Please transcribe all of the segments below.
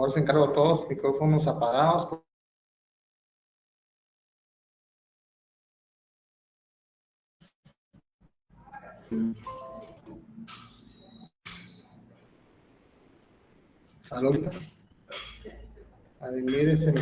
Ahora se encargo de todos, micrófonos apagados. Salud. A ver, mire ese.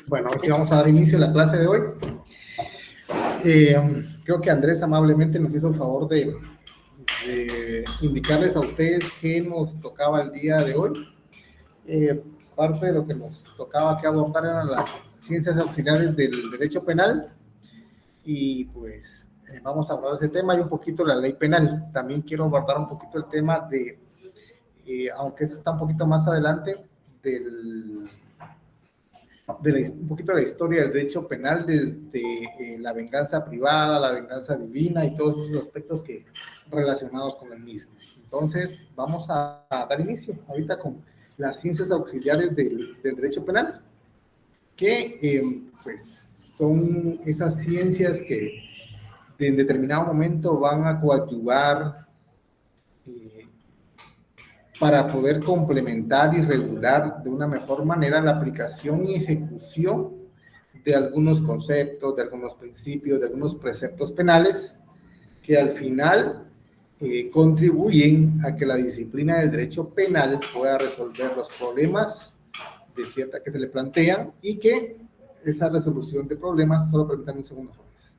Bueno, ahora sí vamos a dar inicio a la clase de hoy. Creo que Andrés amablemente nos hizo el favor de indicarles a ustedes qué nos tocaba el día de hoy. Parte de lo que nos tocaba que abordar eran las ciencias auxiliares del derecho penal y pues vamos a hablar de ese tema y un poquito de la ley penal. También quiero abordar un poquito el tema de, aunque eso está un poquito más adelante, un poquito de la historia del derecho penal desde la venganza privada, la venganza divina y todos esos aspectos relacionados con el mismo. Entonces, vamos a dar inicio ahorita con las ciencias auxiliares del derecho penal, que pues son esas ciencias que en determinado momento van a coadyuvar eh, para poder complementar y regular de una mejor manera la aplicación y ejecución de algunos conceptos, de algunos principios, de algunos preceptos penales que al final contribuyen a que la disciplina del derecho penal pueda resolver los problemas de cierta que se le plantean y que esa resolución de problemas, solo permítanme un segundo, jóvenes.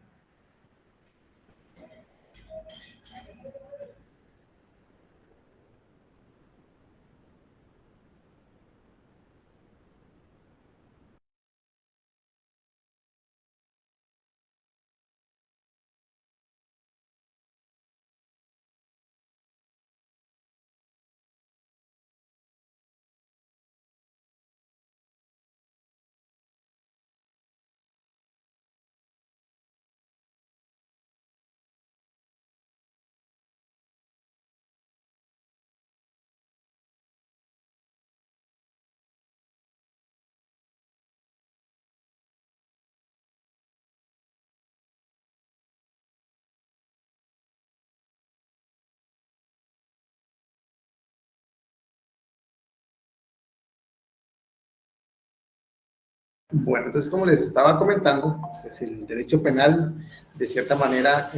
Bueno, entonces, como les estaba comentando, pues el derecho penal, de cierta manera,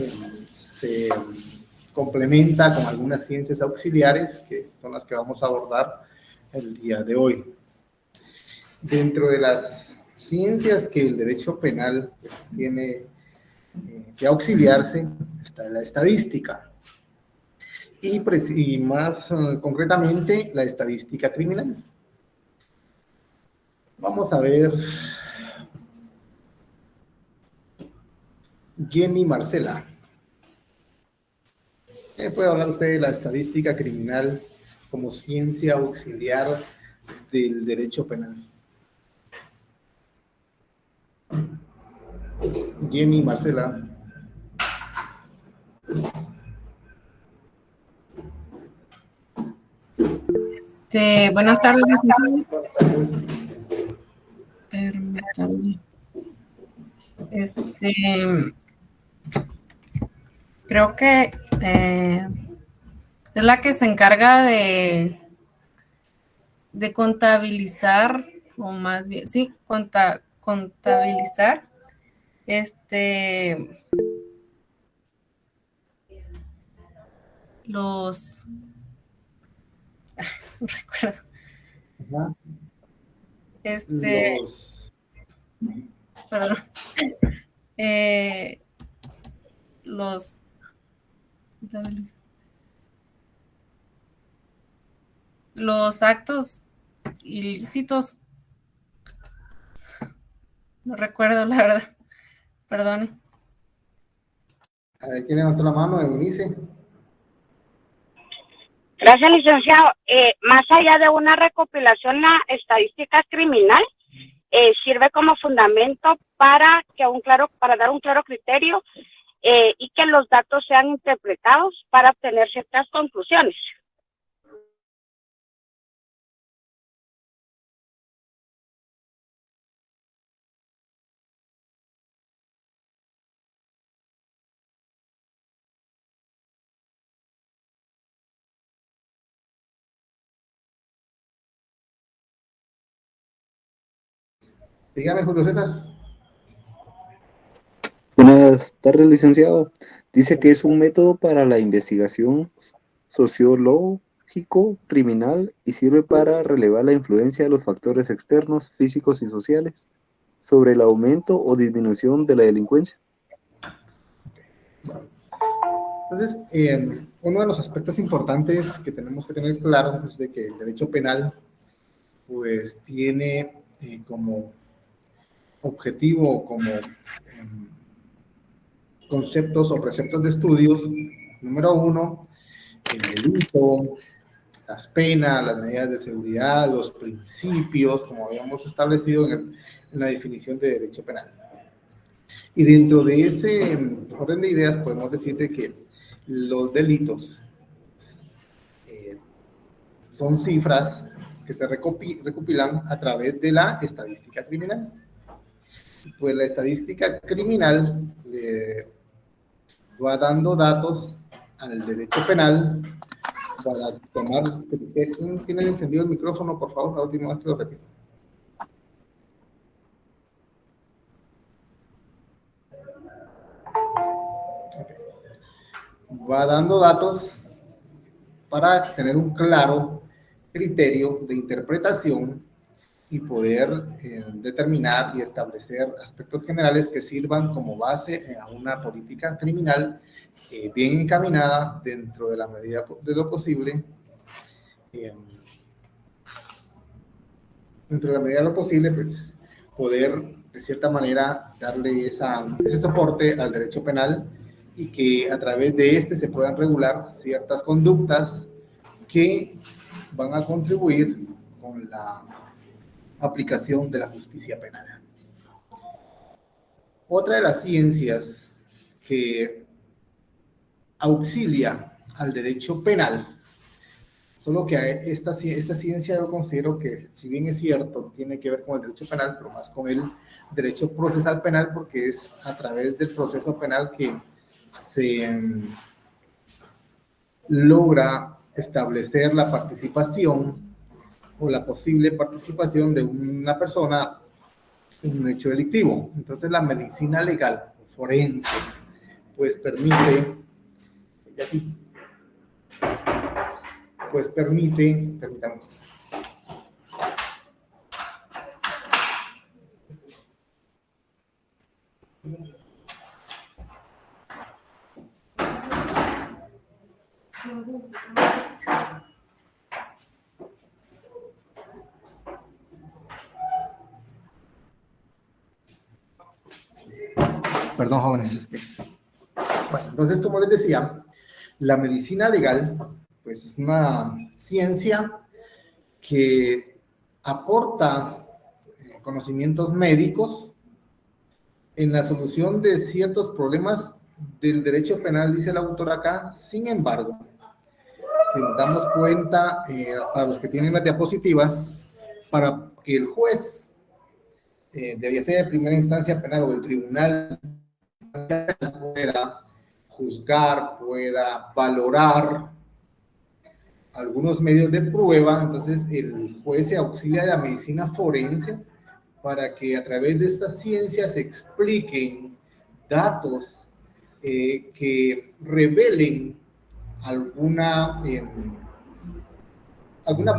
se complementa con algunas ciencias auxiliares, que son las que vamos a abordar el día de hoy. Dentro de las ciencias que el derecho penal pues, tiene que auxiliarse, está la estadística. Y más concretamente, la estadística criminal. Vamos a ver, Jenny Marcela. ¿Qué puede hablar usted de la estadística criminal como ciencia auxiliar del derecho penal? Jenny Marcela. Buenas tardes, licenciado. Buenas tardes. Permítame. Creo que es la que se encarga de contabilizar, o más bien, sí, contabilizar, los, no recuerdo, Ajá. perdón, los, los actos ilícitos, no recuerdo la verdad, perdone. A ver, ¿quién levantó la mano? Eunice. Gracias, licenciado. Más allá de una recopilación, la estadística criminal sirve como fundamento para dar un claro criterio y que los datos sean interpretados para obtener ciertas conclusiones. Dígame, Julio César. Buenas tardes, licenciado. Dice que es un método para la investigación sociológico criminal y sirve para relevar la influencia de los factores externos, físicos y sociales sobre el aumento o disminución de la delincuencia. Entonces, uno de los aspectos importantes que tenemos que tener claro es de que el derecho penal pues tiene como objetivo, como conceptos o preceptos de estudios, número uno, el delito, las penas, las medidas de seguridad, los principios, como habíamos establecido en la definición de derecho penal. Y dentro de ese orden de ideas podemos decirte que los delitos son cifras que se recopilan a través de la estadística criminal. Pues la estadística criminal va dando datos al derecho penal para tomar. ¿Quién tiene encendido el micrófono, por favor? La última vez que lo repito. Okay. Va dando datos para tener un claro criterio de interpretación y poder determinar y establecer aspectos generales que sirvan como base a una política criminal bien encaminada dentro de la medida de lo posible, dentro de la medida de lo posible, pues poder de cierta manera darle ese soporte al derecho penal y que a través de este se puedan regular ciertas conductas que van a contribuir con la aplicación de la justicia penal. Otra de las ciencias que auxilia al derecho penal, solo que esta ciencia yo considero que, si bien es cierto, tiene que ver con el derecho penal, pero más con el derecho procesal penal, porque es a través del proceso penal que se logra establecer la participación o la posible participación de una persona un hecho delictivo. Entonces la medicina legal forense pues permite, permítame, perdón jóvenes, es que, bueno, entonces como les decía, la medicina legal pues es una ciencia que aporta conocimientos médicos en la solución de ciertos problemas del derecho penal, dice el autor acá. Sin embargo, si nos damos cuenta, para los que tienen las diapositivas, para que el juez, debía ser de primera instancia penal o el tribunal pueda juzgar, pueda valorar algunos medios de prueba, entonces el juez se auxilia de la medicina forense para que a través de estas ciencias se expliquen datos que revelen alguna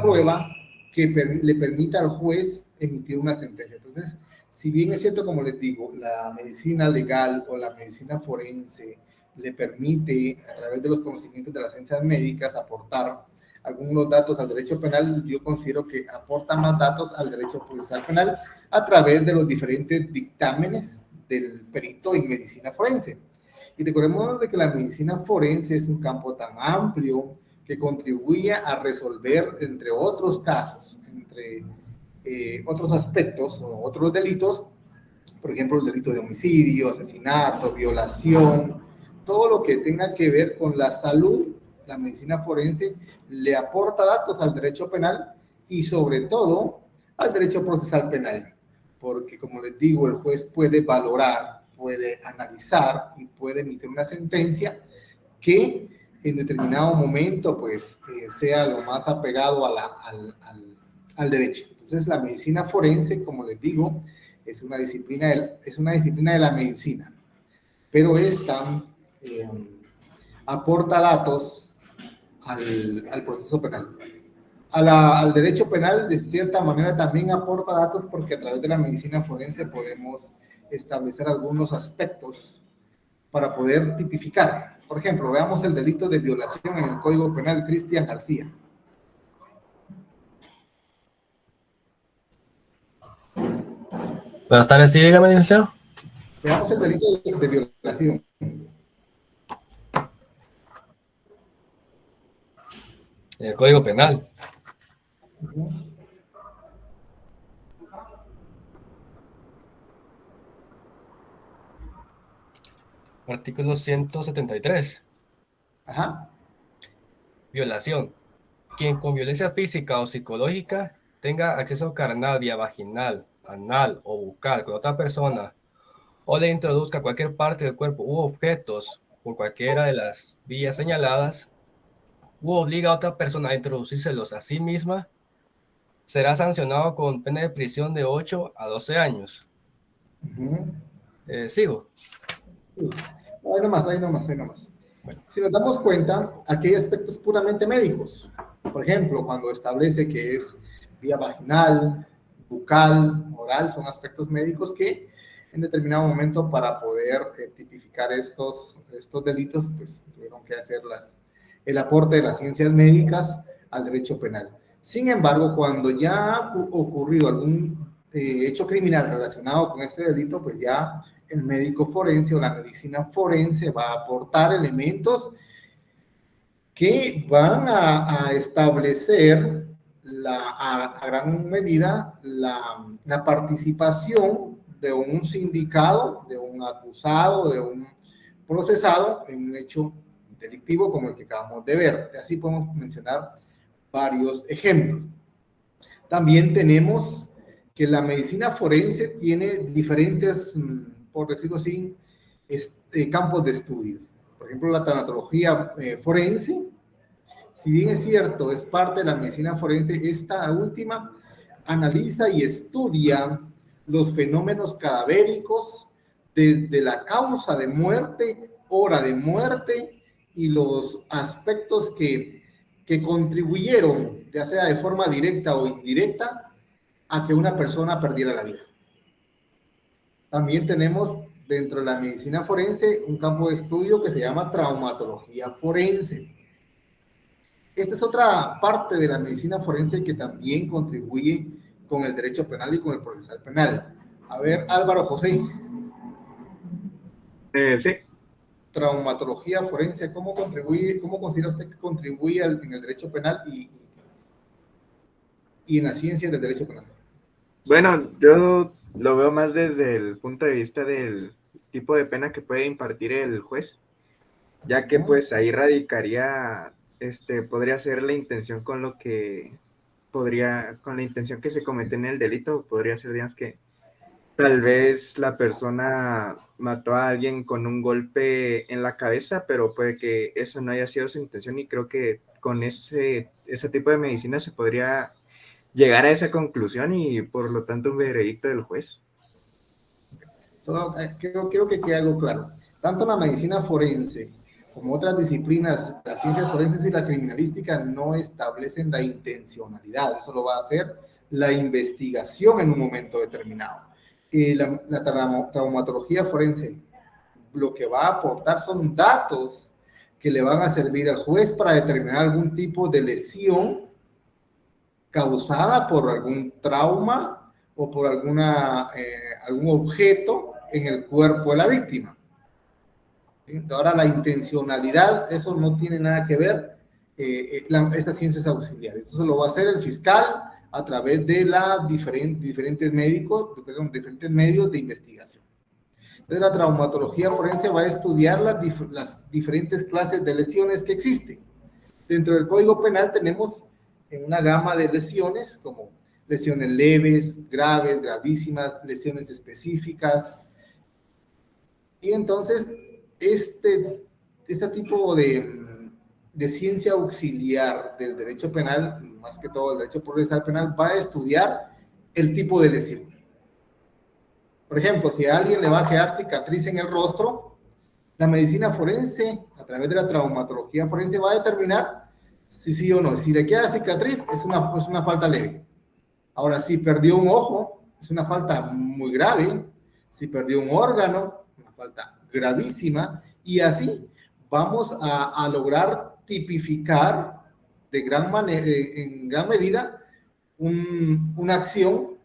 prueba que le permita al juez emitir una sentencia. Entonces, si bien es cierto, como les digo, la medicina legal o la medicina forense le permite, a través de los conocimientos de las ciencias médicas, aportar algunos datos al derecho penal, yo considero que aporta más datos al derecho procesal penal a través de los diferentes dictámenes del perito en medicina forense. Y recordemos de que la medicina forense es un campo tan amplio que contribuye a resolver, entre otros casos, entre otros aspectos o otros delitos, por ejemplo, el delito de homicidio, asesinato, violación, todo lo que tenga que ver con la salud. La medicina forense le aporta datos al derecho penal y sobre todo al derecho procesal penal, porque como les digo, el juez puede valorar, puede analizar y puede emitir una sentencia que en determinado momento pues sea lo más apegado al derecho. Entonces la medicina forense, como les digo, es una disciplina de la medicina, pero esta aporta datos al proceso penal. Al derecho penal, de cierta manera, también aporta datos porque a través de la medicina forense podemos establecer algunos aspectos para poder tipificar. Por ejemplo, veamos el delito de violación en el Código Penal, Cristian García. Buenas tardes, sí, dígame, licenciado. Veamos el delito de violación. El Código Penal. Artículo 173. Ajá. Violación. Quien con violencia física o psicológica tenga acceso carnal, vía vaginal, anal o bucal con otra persona o le introduzca cualquier parte del cuerpo u objetos por cualquiera de las vías señaladas u obliga a otra persona a introducírselos a sí misma, será sancionado con pena de prisión de 8 a 12 años. ¿Sigo? Ahí nomás. Bueno. Si nos damos cuenta, aquí hay aspectos puramente médicos. Por ejemplo, cuando establece que es vía vaginal, bucal, oral, son aspectos médicos que en determinado momento para poder tipificar estos delitos, pues tuvieron que hacer el aporte de las ciencias médicas al derecho penal. Sin embargo, cuando ya ha ocurrido algún hecho criminal relacionado con este delito, pues ya el médico forense o la medicina forense va a aportar elementos que van a establecer a gran medida la participación de un sindicado, de un acusado, de un procesado en un hecho delictivo como el que acabamos de ver. Así podemos mencionar varios ejemplos. También tenemos que la medicina forense tiene diferentes, por decirlo así, campos de estudio. Por ejemplo, la tanatología forense, si bien es cierto, es parte de la medicina forense, esta última analiza y estudia los fenómenos cadavéricos, desde la causa de muerte, hora de muerte y los aspectos que contribuyeron, ya sea de forma directa o indirecta, a que una persona perdiera la vida. También tenemos dentro de la medicina forense un campo de estudio que se llama traumatología forense. Esta es otra parte de la medicina forense que también contribuye con el derecho penal y con el procesal penal. A ver, Álvaro José. Sí. Traumatología forense, ¿cómo considera usted que contribuye en el derecho penal y en la ciencia del derecho penal? Bueno, yo lo veo más desde el punto de vista del tipo de pena que puede impartir el juez, ya que pues ahí radicaría, podría ser la intención con la intención que se comete en el delito, podría ser, digamos, que tal vez la persona mató a alguien con un golpe en la cabeza, pero puede que eso no haya sido su intención, y creo que con ese tipo de medicina se podría llegar a esa conclusión y por lo tanto un veredicto del juez. Solo quiero que quede algo claro. Tanto la medicina forense como otras disciplinas, las ciencias forenses y la criminalística, no establecen la intencionalidad. Eso lo va a hacer la investigación en un momento determinado. La traumatología forense lo que va a aportar son datos que le van a servir al juez para determinar algún tipo de lesión causada por algún trauma o por algún objeto en el cuerpo de la víctima. Ahora, la intencionalidad, eso no tiene nada que ver. Estas ciencias auxiliares, eso lo va a hacer el fiscal a través de diferentes medios de investigación. Entonces, la traumatología forense va a estudiar las diferentes clases de lesiones que existen. Dentro del Código Penal tenemos una gama de lesiones, como lesiones leves, graves, gravísimas, lesiones específicas. Y entonces, este tipo de ciencia auxiliar del derecho penal, y más que todo el derecho procesal penal, va a estudiar el tipo de lesión. Por ejemplo, si a alguien le va a quedar cicatriz en el rostro, la medicina forense, a través de la traumatología forense, va a determinar si sí o no. Si le queda cicatriz, es una falta leve. Ahora, si perdió un ojo, es una falta muy grave. Si perdió un órgano, una falta gravísima. Y así vamos a lograr tipificar en gran medida una acción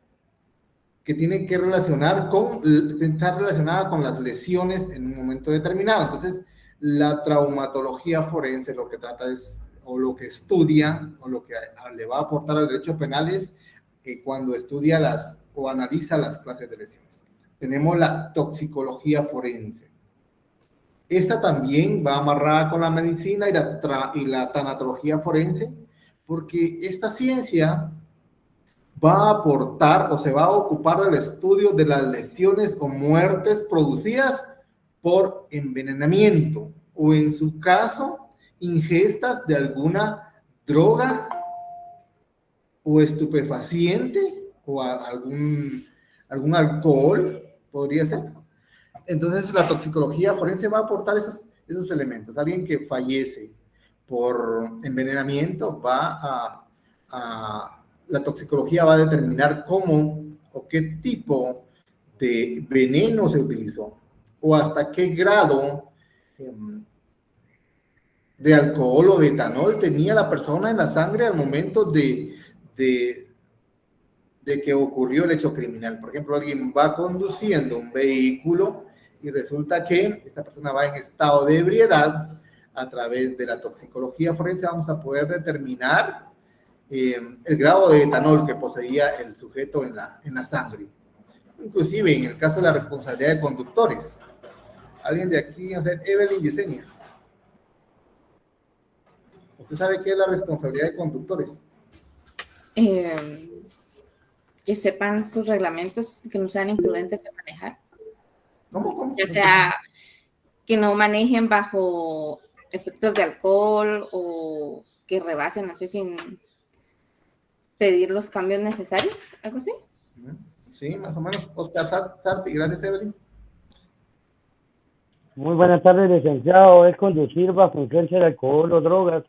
que tiene que estar relacionada con las lesiones en un momento determinado. Entonces, la traumatología forense lo que trata es, o lo que estudia, o lo que le va a aportar al derecho penal es cuando estudia o analiza las clases de lesiones. Tenemos la toxicología forense. Esta también va amarrada con la medicina y la tanatología forense, porque esta ciencia va a aportar o se va a ocupar del estudio de las lesiones o muertes producidas por envenenamiento o, en su caso, ingestas de alguna droga o estupefaciente o algún alcohol, podría ser. Entonces, la toxicología forense va a aportar esos elementos. Alguien que fallece por envenenamiento la toxicología va a determinar cómo o qué tipo de veneno se utilizó o hasta qué grado de alcohol o de etanol tenía la persona en la sangre al momento de que ocurrió el hecho criminal. Por ejemplo, alguien va conduciendo un vehículo y resulta que esta persona va en estado de ebriedad. A través de la toxicología forense vamos a poder determinar el grado de etanol que poseía el sujeto en la sangre. Inclusive en el caso de la responsabilidad de conductores. Alguien de aquí, Evelyn Yesenia. ¿Usted sabe qué es la responsabilidad de conductores? Que sepan sus reglamentos, que no sean imprudentes en manejar. ¿Cómo? Ya sea que no manejen bajo efectos de alcohol o que rebasen así sin pedir los cambios necesarios, algo así. Sí, más o menos. Oscar Sarti, gracias, Evelyn. Muy buenas tardes, licenciado. Es conducir bajo influencia de alcohol o drogas.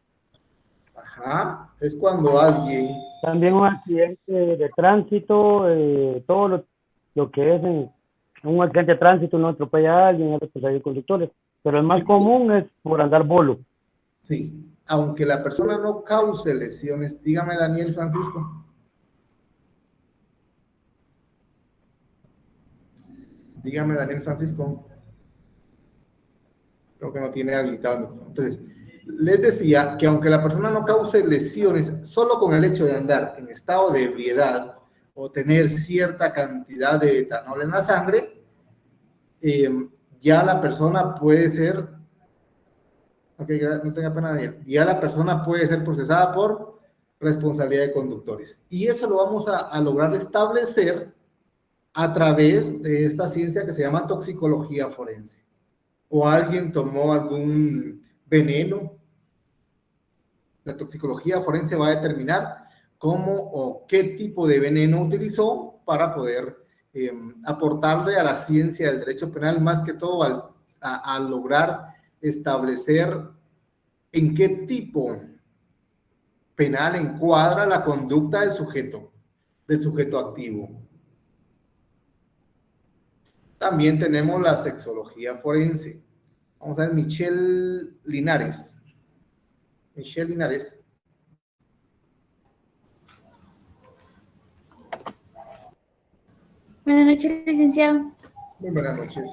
Ajá, es cuando alguien, También un accidente de tránsito, todo lo que es un accidente de tránsito, no atropella a alguien, es responsabilidad de conductores. Pero el más común es por andar bolo. sí, aunque la persona no cause lesiones, dígame, Daniel Francisco. Dígame, Daniel Francisco. Creo que no tiene habilitado el micrófono. Entonces, les decía que aunque la persona no cause lesiones, solo con el hecho de andar en estado de ebriedad o tener cierta cantidad de etanol en la sangre, ya la persona puede ser, okay, no tenga pena, Daniel, ya la persona puede ser procesada por responsabilidad de conductores. Y eso lo vamos a lograr establecer a través de esta ciencia que se llama toxicología forense. O alguien tomó algún veneno. La toxicología forense va a determinar cómo o qué tipo de veneno utilizó para poder aportarle a la ciencia del derecho penal, más que todo a lograr establecer en qué tipo penal encuadra la conducta del sujeto activo. También tenemos la sexología forense. Vamos a ver, Michelle Linares. Michelle Linares. Buenas noches, licenciado. Muy buenas noches.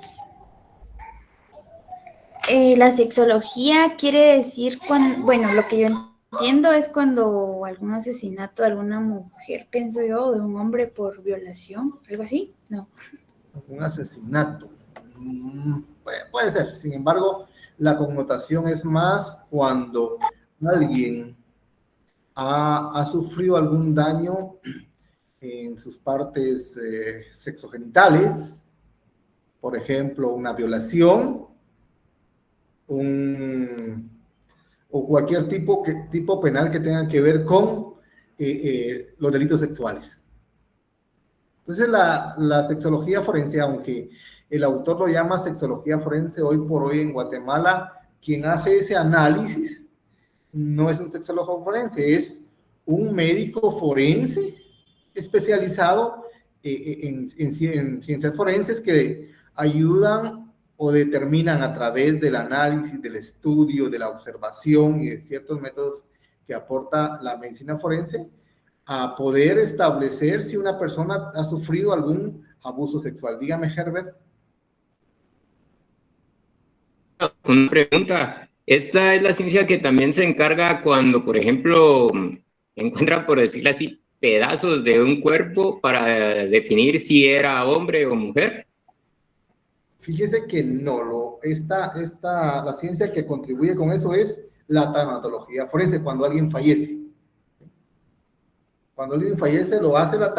La sexología quiere decir cuando, bueno, lo que yo entiendo es cuando algún asesinato de alguna mujer, pienso yo, o de un hombre por violación, algo así, ¿no? Un asesinato. Puede ser, sin embargo, la connotación es más cuando alguien ha sufrido algún daño en sus partes sexogenitales, por ejemplo, una violación, o cualquier tipo penal que tenga que ver con los delitos sexuales. Entonces, la sexología forense, aunque el autor lo llama sexología forense, hoy por hoy en Guatemala, quien hace ese análisis no es un sexólogo forense, es un médico forense especializado en ciencias forenses que ayudan o determinan a través del análisis, del estudio, de la observación y de ciertos métodos que aporta la medicina forense a poder establecer si una persona ha sufrido algún abuso sexual. Dígame, Herbert. Una pregunta. Esta es la ciencia que también se encarga cuando, por ejemplo, encuentran, por decirlo así, pedazos de un cuerpo para definir si era hombre o mujer. Fíjese que no, la ciencia que contribuye con eso es la tanatología forense, cuando alguien fallece. Cuando alguien fallece, lo hace la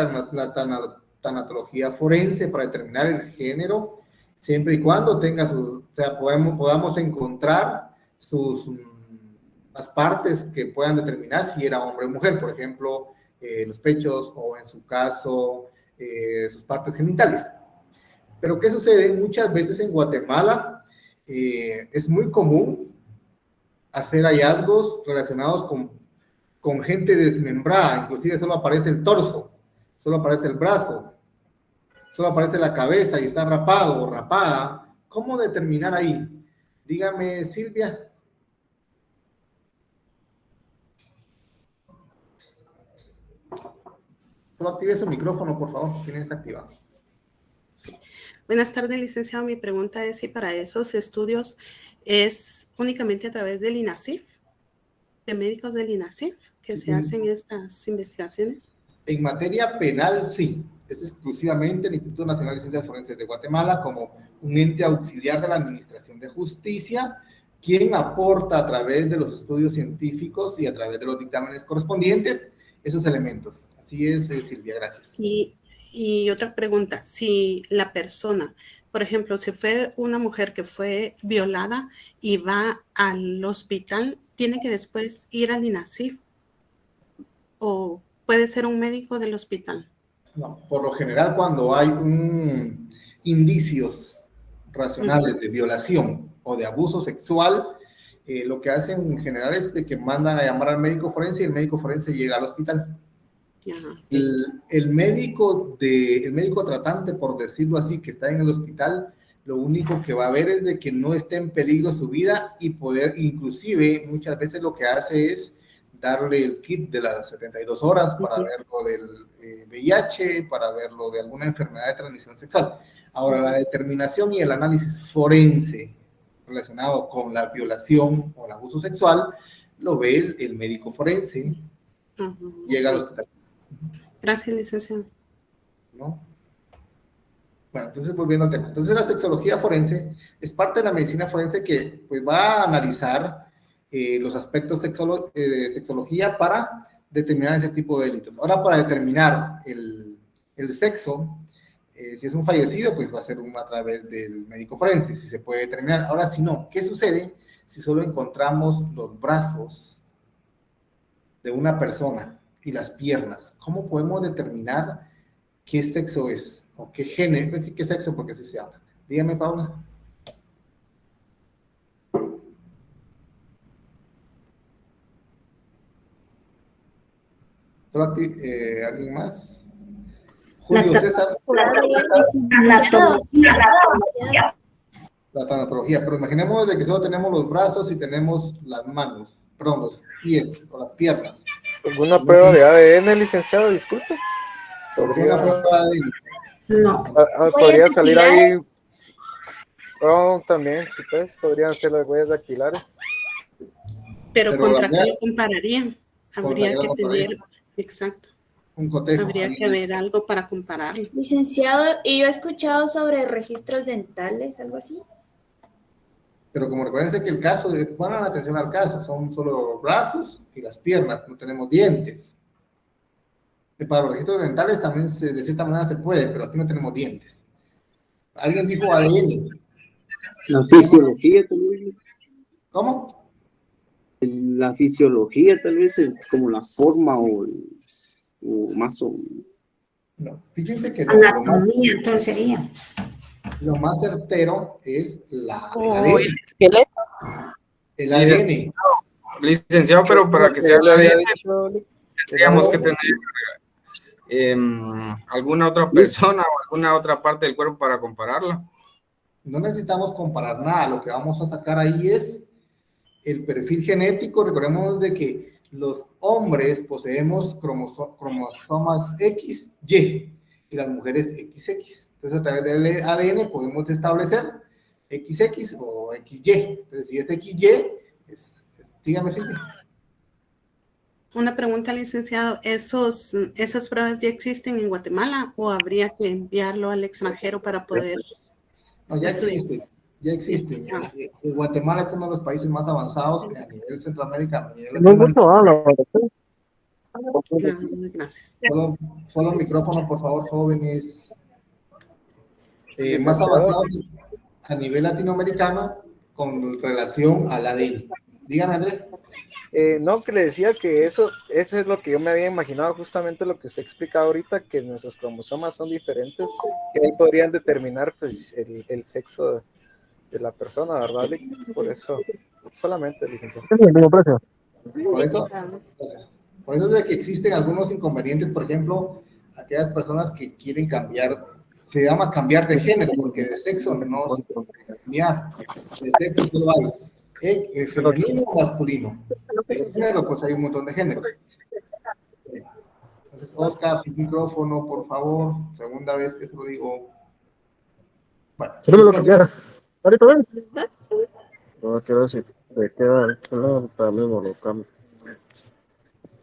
tanatología forense para determinar el género, siempre y cuando tenga o sea, podamos encontrar las partes que puedan determinar si era hombre o mujer, por ejemplo, los pechos o en su caso, sus partes genitales. Pero ¿qué sucede? Muchas veces en Guatemala es muy común hacer hallazgos relacionados con gente desmembrada, inclusive solo aparece el torso, solo aparece el brazo, solo aparece la cabeza y está rapado o rapada. ¿Cómo determinar ahí? Dígame, Silvia. Solo active su micrófono, por favor, tiene que estar activado. Buenas tardes, licenciado. Mi pregunta es si para esos estudios es únicamente a través del INASIF, de médicos del INASIF, que se hacen estas investigaciones. En materia penal, sí. Es exclusivamente el Instituto Nacional de Ciencias Forenses de Guatemala como un ente auxiliar de la Administración de Justicia, quien aporta a través de los estudios científicos y a través de los dictámenes correspondientes esos elementos. Así es, Silvia, gracias. Y otra pregunta, si la persona, por ejemplo, si fue una mujer que fue violada y va al hospital, ¿tiene que después ir al INASIF? ¿O puede ser un médico del hospital? No, por lo general, cuando hay indicios racionales de violación o de abuso sexual, lo que hacen en general es de que mandan a llamar al médico forense y el médico forense llega al hospital. El médico tratante, por decirlo así, que está en el hospital, lo único que va a ver es de que no esté en peligro su vida y poder, inclusive, muchas veces lo que hace es darle el kit de las 72 horas para ver lo del VIH, para ver lo de alguna enfermedad de transmisión sexual. Ahora, la determinación y el análisis forense relacionado con la violación o el abuso sexual, lo ve el médico forense, llega al hospital. Gracias, licenciado. ¿No? Bueno, entonces volviendo al tema. Entonces la sexología forense es parte de la medicina forense que pues, va a analizar los aspectos de sexología para determinar ese tipo de delitos. Ahora, para determinar el sexo, si es un fallecido, pues va a ser a través del médico forense, si se puede determinar. Ahora, si no, ¿qué sucede si solo encontramos los brazos de una persona y las piernas? ¿Cómo podemos determinar qué sexo es? ¿O qué género? ¿Qué sexo? Porque así se habla. Dígame, Paula. ¿Alguien más? Julio César. La tanatología, pero imaginemos de que solo tenemos los brazos y tenemos las manos, perdón, los pies o las piernas. ¿Alguna prueba de ADN, licenciado? Disculpe. ¿Una prueba de ADN? No. Podría salir ahí. Oh, también, sí, pues, podrían ser las huellas dactilares. Pero ¿contra qué lo compararían? Habría que tener, exacto. Un cotejo. Habría que ver algo para compararlo. Licenciado, y yo he escuchado sobre registros dentales, algo así. Pero como recuerden que el caso, pongan atención al caso, son solo los brazos y las piernas, no tenemos dientes. Y para los registros dentales también de cierta manera se puede, pero aquí no tenemos dientes. Alguien dijo ADN. La fisiología tal vez. ¿Cómo? La fisiología tal vez, como la forma o más o... No, fíjense que anatomía, entonces sería. Lo más certero es el el esqueleto. El ADN. Licenciado, pero para que sea el ADN, tendríamos que tener alguna otra persona o alguna otra parte del cuerpo para compararla. No necesitamos comparar nada, lo que vamos a sacar ahí es el perfil genético. Recordemos de que los hombres poseemos cromosomas XY y las mujeres XX. Entonces, a través del ADN podemos establecer XX o XY. Entonces, si es XY, dígame, Silvia. Una pregunta, licenciado. ¿Esas pruebas ya existen en Guatemala o habría que enviarlo al extranjero para poder...? No, ya existen. Ya existen. En Guatemala es uno de los países más avanzados a nivel Centroamérica. Gracias. Solo el micrófono, por favor, jóvenes. Más avanzados a nivel latinoamericano con relación al ADN. Dígame, Andrés. No, que le decía que eso es lo que yo me había imaginado, justamente lo que usted explica ahorita, que nuestros cromosomas son diferentes, que ahí podrían determinar pues, el sexo de la persona, ¿verdad? Por eso, solamente, licenciado. Por eso, gracias. Por eso es de que existen algunos inconvenientes, por ejemplo, aquellas personas que quieren cambiar, se llama cambiar de género, porque de sexo no se puede cambiar, de sexo solo hay femenino o masculino. De género, pues hay un montón de géneros. Entonces, Oscar, su micrófono, por favor, segunda vez que te lo digo. Bueno, ahorita ven. No, quiero decir, te queda también lo cambio.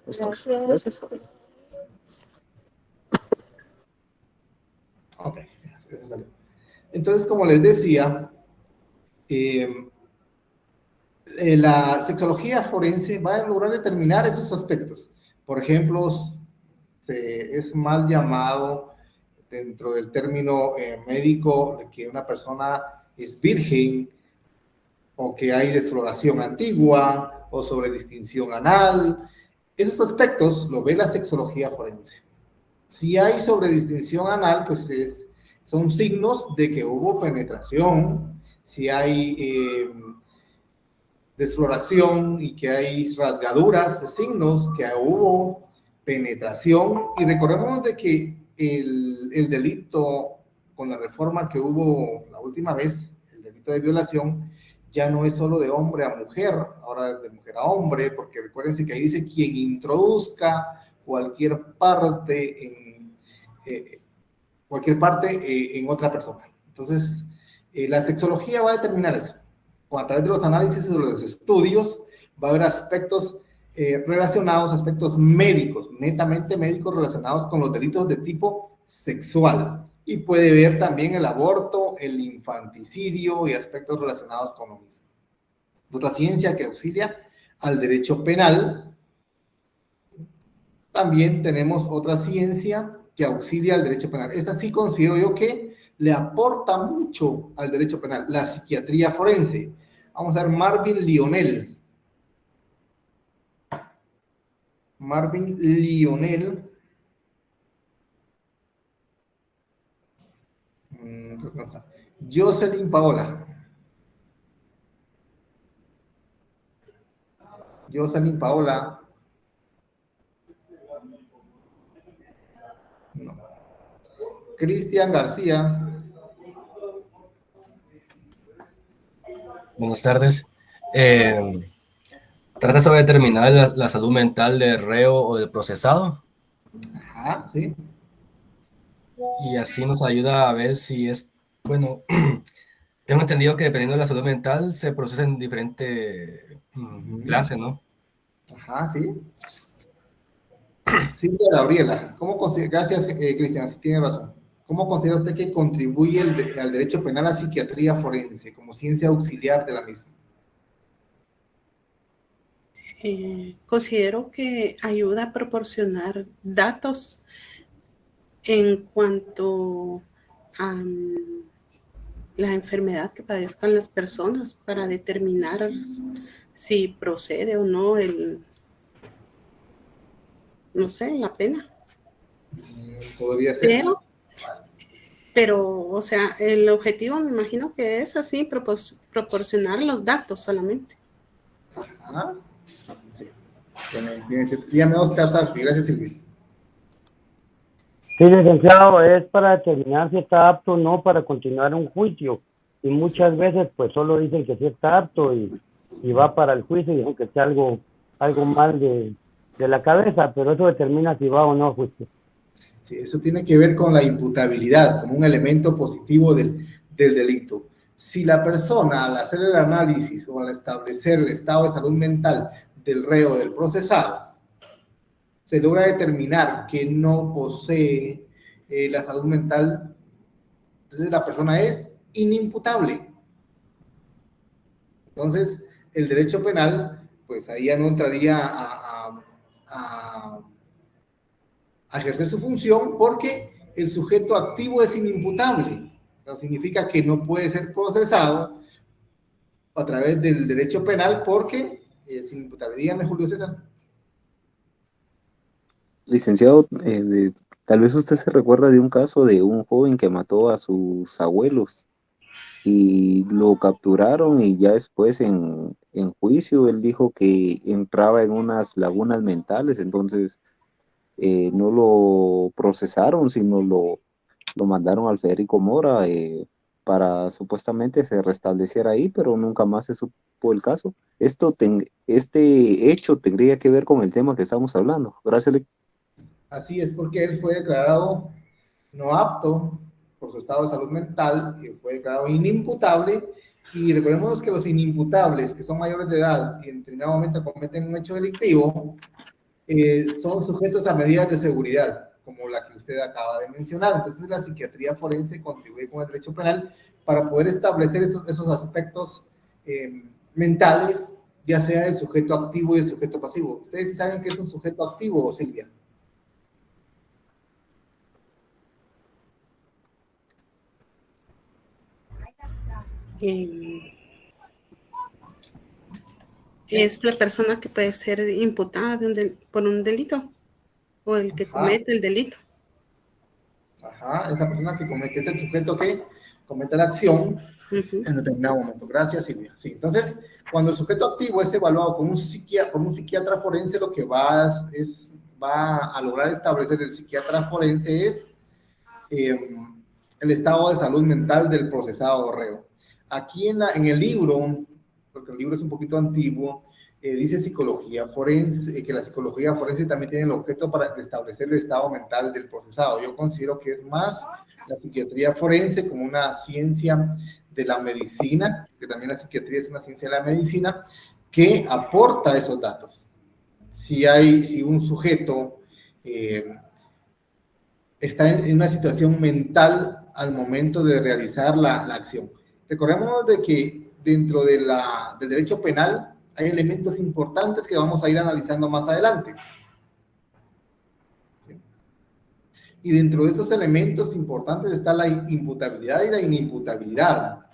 Gracias. Ok, entonces, como les decía, la sexología forense va a lograr determinar esos aspectos. Por ejemplo, es mal llamado dentro del término médico que una persona es virgen o que hay defloración antigua o sobredistinción anal. Esos aspectos lo ve la sexología forense. Si hay sobredistinción anal, pues son signos de que hubo penetración. Si hay desfloración y que hay rasgaduras, signos que hubo penetración. Y recordemos de que el delito con la reforma que hubo la última vez, el delito de violación, ya no es solo de hombre a mujer, ahora de mujer a hombre, porque recuérdense que ahí dice quien introduzca cualquier parte en otra persona. Entonces, la sexología va a determinar eso. A través de los análisis de los estudios, va a haber aspectos relacionados, aspectos médicos, netamente médicos relacionados con los delitos de tipo sexual. Y puede ver también el aborto, el infanticidio y aspectos relacionados con lo mismo. Otra ciencia que auxilia al derecho penal. También tenemos otra ciencia que auxilia al derecho penal. Esta sí considero yo que le aporta mucho al derecho penal, la psiquiatría forense. Vamos a ver Marvin Lionel. Marvin Lionel. Creo que no está. Jocelyn Paola. Jocelyn Paola. No. Cristian García. Buenas tardes. Trata sobre determinar la salud mental del reo o del procesado. Ajá, sí. Y así nos ayuda a ver si es, bueno, tengo entendido que dependiendo de la salud mental se procesa en diferentes clases, ¿no? Ajá, sí. Silvia Gabriela, gracias, Cristian, si tiene razón. ¿Cómo considera usted que contribuye al derecho penal a psiquiatría forense como ciencia auxiliar de la misma? Considero que ayuda a proporcionar datos en cuanto a la enfermedad que padezcan las personas para determinar si procede o no la pena. Podría ser. Pero, o sea, el objetivo me imagino que es así, proporcionar los datos solamente. Ajá. Sí. Dígame, Oscar Sarfi. Gracias, Silvia. Sí, licenciado, es para determinar si está apto o no para continuar un juicio. Y muchas veces, pues, solo dicen que sí está apto y va para el juicio, y aunque sea algo mal de la cabeza, pero eso determina si va o no a juicio. Sí, eso tiene que ver con la imputabilidad, como un elemento positivo del delito. Si la persona, al hacer el análisis o al establecer el estado de salud mental del reo, del procesado, se logra determinar que no posee la salud mental, entonces la persona es inimputable. Entonces, el derecho penal, pues ahí ya no entraría a ejercer su función porque el sujeto activo es inimputable. Eso significa que no puede ser procesado a través del derecho penal porque es inimputable. Dígame, Julio César. Licenciado, tal vez usted se recuerda de un caso de un joven que mató a sus abuelos y lo capturaron, y ya después en juicio él dijo que entraba en unas lagunas mentales, entonces no lo procesaron, sino lo mandaron al Federico Mora para supuestamente se restableciera ahí, pero nunca más se supo el caso. Este hecho tendría que ver con el tema que estamos hablando. Gracias. Así es, porque él fue declarado no apto por su estado de salud mental, y fue declarado inimputable. Y recordemos que los inimputables, que son mayores de edad y en determinado momento cometen un hecho delictivo, son sujetos a medidas de seguridad, como la que usted acaba de mencionar. Entonces, la psiquiatría forense contribuye con el derecho penal para poder establecer esos aspectos mentales, ya sea el sujeto activo y el sujeto pasivo. ¿Ustedes sí saben qué es un sujeto activo, Silvia? Es la persona que puede ser imputada por un delito o el que comete el delito. Ajá, esa persona que comete, es el sujeto que comete la acción en determinado momento. Gracias, Silvia. Sí, entonces, cuando el sujeto activo es evaluado por un psiquiatra forense, lo que va a lograr establecer el psiquiatra forense es el estado de salud mental del procesado o reo. Aquí en el libro, porque el libro es un poquito antiguo, dice psicología forense, que la psicología forense también tiene el objeto para establecer el estado mental del procesado. Yo considero que es más la psiquiatría forense como una ciencia de la medicina, que también la psiquiatría es una ciencia de la medicina, que aporta esos datos. Si un sujeto está en una situación mental al momento de realizar la acción. Recordemos de que dentro del derecho penal hay elementos importantes que vamos a ir analizando más adelante. ¿Sí? Y dentro de esos elementos importantes está la imputabilidad y la inimputabilidad.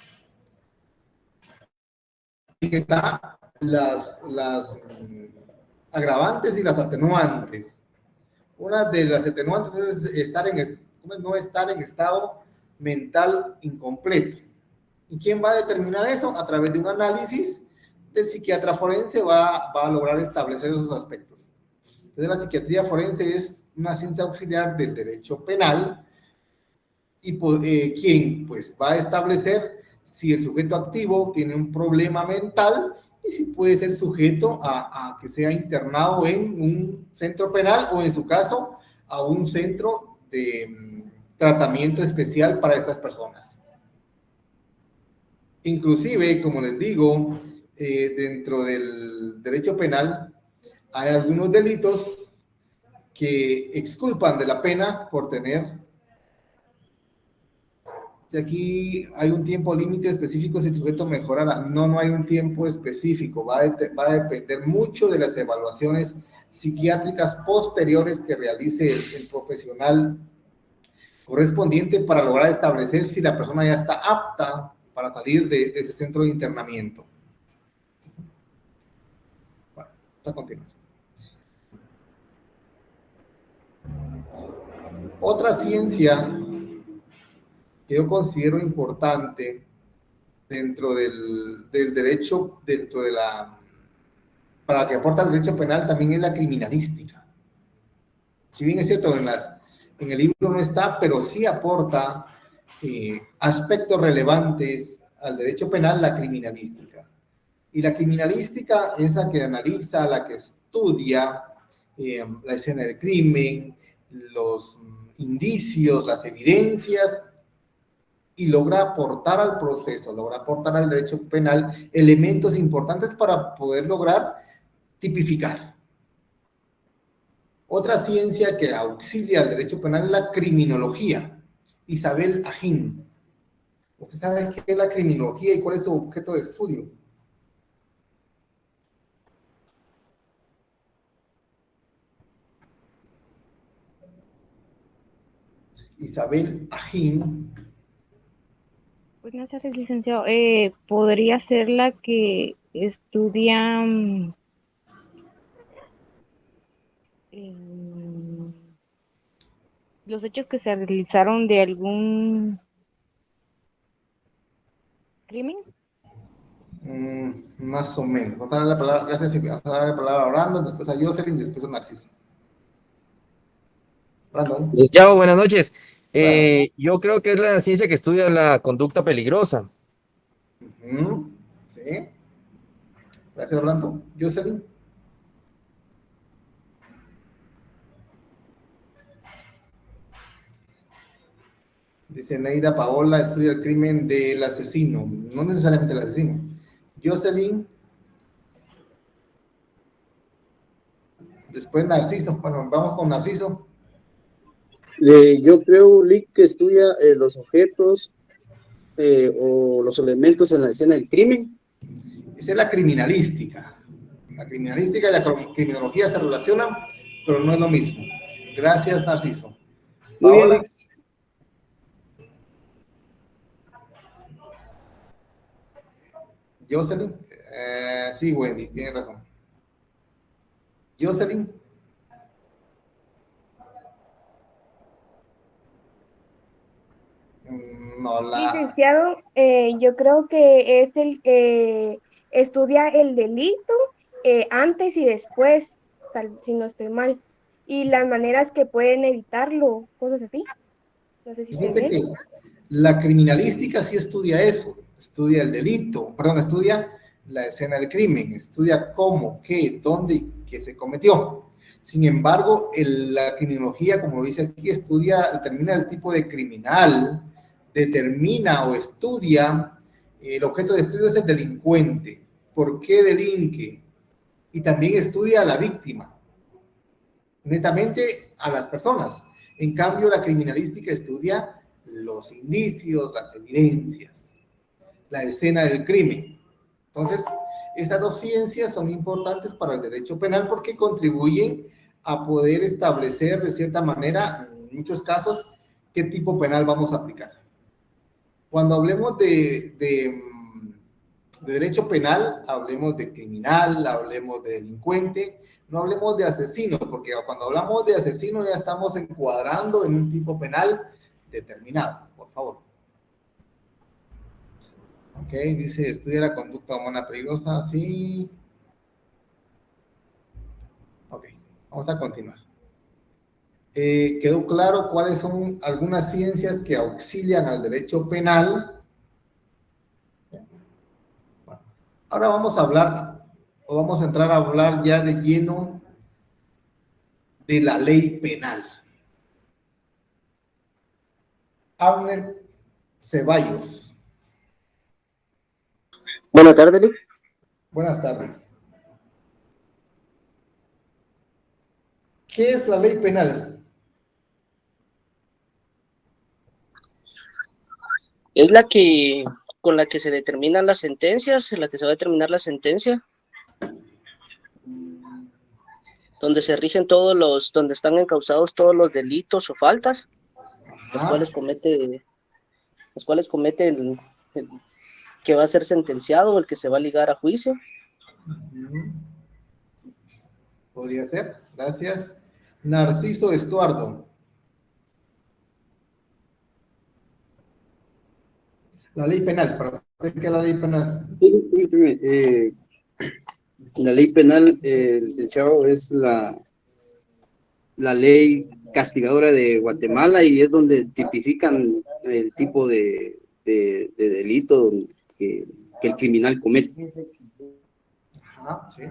Y están las agravantes y las atenuantes. Una de las atenuantes es no estar en estado mental incompleto. ¿Y quién va a determinar eso? A través de un análisis del psiquiatra forense va a lograr establecer esos aspectos. Entonces, la psiquiatría forense es una ciencia auxiliar del derecho penal y quien pues va a establecer si el sujeto activo tiene un problema mental y si puede ser sujeto a que sea internado en un centro penal o en su caso a un centro de tratamiento especial para estas personas. Inclusive, como les digo, dentro del derecho penal hay algunos delitos que exculpan de la pena por tener. Si aquí hay un tiempo límite específico si el sujeto mejorará. No hay un tiempo específico. Va a depender mucho de las evaluaciones psiquiátricas posteriores que realice el profesional correspondiente para lograr establecer si la persona ya está apta para salir de ese centro de internamiento. Bueno, vamos a continuar. Otra ciencia que yo considero importante dentro del derecho, para que aporta el derecho penal también es la criminalística. Si bien es cierto, en el libro no está, pero sí aporta aspectos relevantes al derecho penal, la criminalística. Y la criminalística es la que analiza, la que estudia la escena del crimen, los indicios, las evidencias, y logra aportar al proceso, logra aportar al derecho penal elementos importantes para poder lograr tipificar. Otra ciencia que auxilia al derecho penal es la criminología. Isabel Ajín. ¿Usted sabe qué es la criminología y cuál es su objeto de estudio? Isabel Ajín. Buenas tardes, licenciado. ¿Podría ser la que estudia los hechos que se realizaron de algún crimen? Más o menos. Vamos a darle la palabra, gracias, Silvia. Vamos a darle la palabra a Brandon, después a Jocelyn, después a Narciso. Brandon. Licenciado, buenas noches. Yo creo que es la ciencia que estudia la conducta peligrosa. Sí. Gracias, Brandon. Jocelyn. Dice Neida Paola, estudia el crimen del asesino. No necesariamente el asesino. Jocelyn. Después Narciso. Bueno, vamos con Narciso. Yo creo, Lick, que estudia los objetos o los elementos en la escena del crimen. Esa es la criminalística. La criminalística y la criminología se relacionan, pero no es lo mismo. Gracias, Narciso. Muy bien, Paola. Jocelyn. Sí, Wendy, tiene razón. Jocelyn. No, Licenciado, yo creo que es el estudia el delito antes y después, si no estoy mal, y las maneras que pueden evitarlo, cosas así. No sé si estoy Fíjense bien. que la criminalística sí estudia eso, estudia el delito, perdón, estudia la escena del crimen, estudia cómo, qué, dónde y qué se cometió. Sin embargo, la criminología, como lo dice aquí, determina el tipo de criminal, determina o estudia, el objeto de estudio es el delincuente, por qué delinque, y también estudia a la víctima, netamente a las personas. En cambio, la criminalística estudia los indicios, las evidencias, la escena del crimen. Entonces, estas dos ciencias son importantes para el derecho penal porque contribuyen a poder establecer de cierta manera, en muchos casos, qué tipo penal vamos a aplicar. Cuando hablemos de derecho penal, hablemos de criminal, hablemos de delincuente, no hablemos de asesino, porque cuando hablamos de asesino ya estamos encuadrando en un tipo penal determinado, por favor. Ok, dice, estudia la conducta humana peligrosa, sí. Ok, vamos a continuar. ¿Quedó claro cuáles son algunas ciencias que auxilian al derecho penal? Bueno, ahora vamos a hablar, o vamos a entrar a hablar ya de lleno de la ley penal. Abner Ceballos. Buenas tardes, Lick. Buenas tardes. ¿Qué es la ley penal? Es la que, con la que se determinan las sentencias, en la que se va a determinar la sentencia, donde se rigen donde están encausados todos los delitos o faltas, los cuales comete el que va a ser sentenciado o el que se va a ligar a juicio. Podría ser, gracias. Narciso Estuardo. La ley penal, para usted, ¿qué es la ley penal? Sí, la ley penal, licenciado, es la ley castigadora de Guatemala y es donde tipifican el tipo de delito que el criminal comete. Ajá, sí.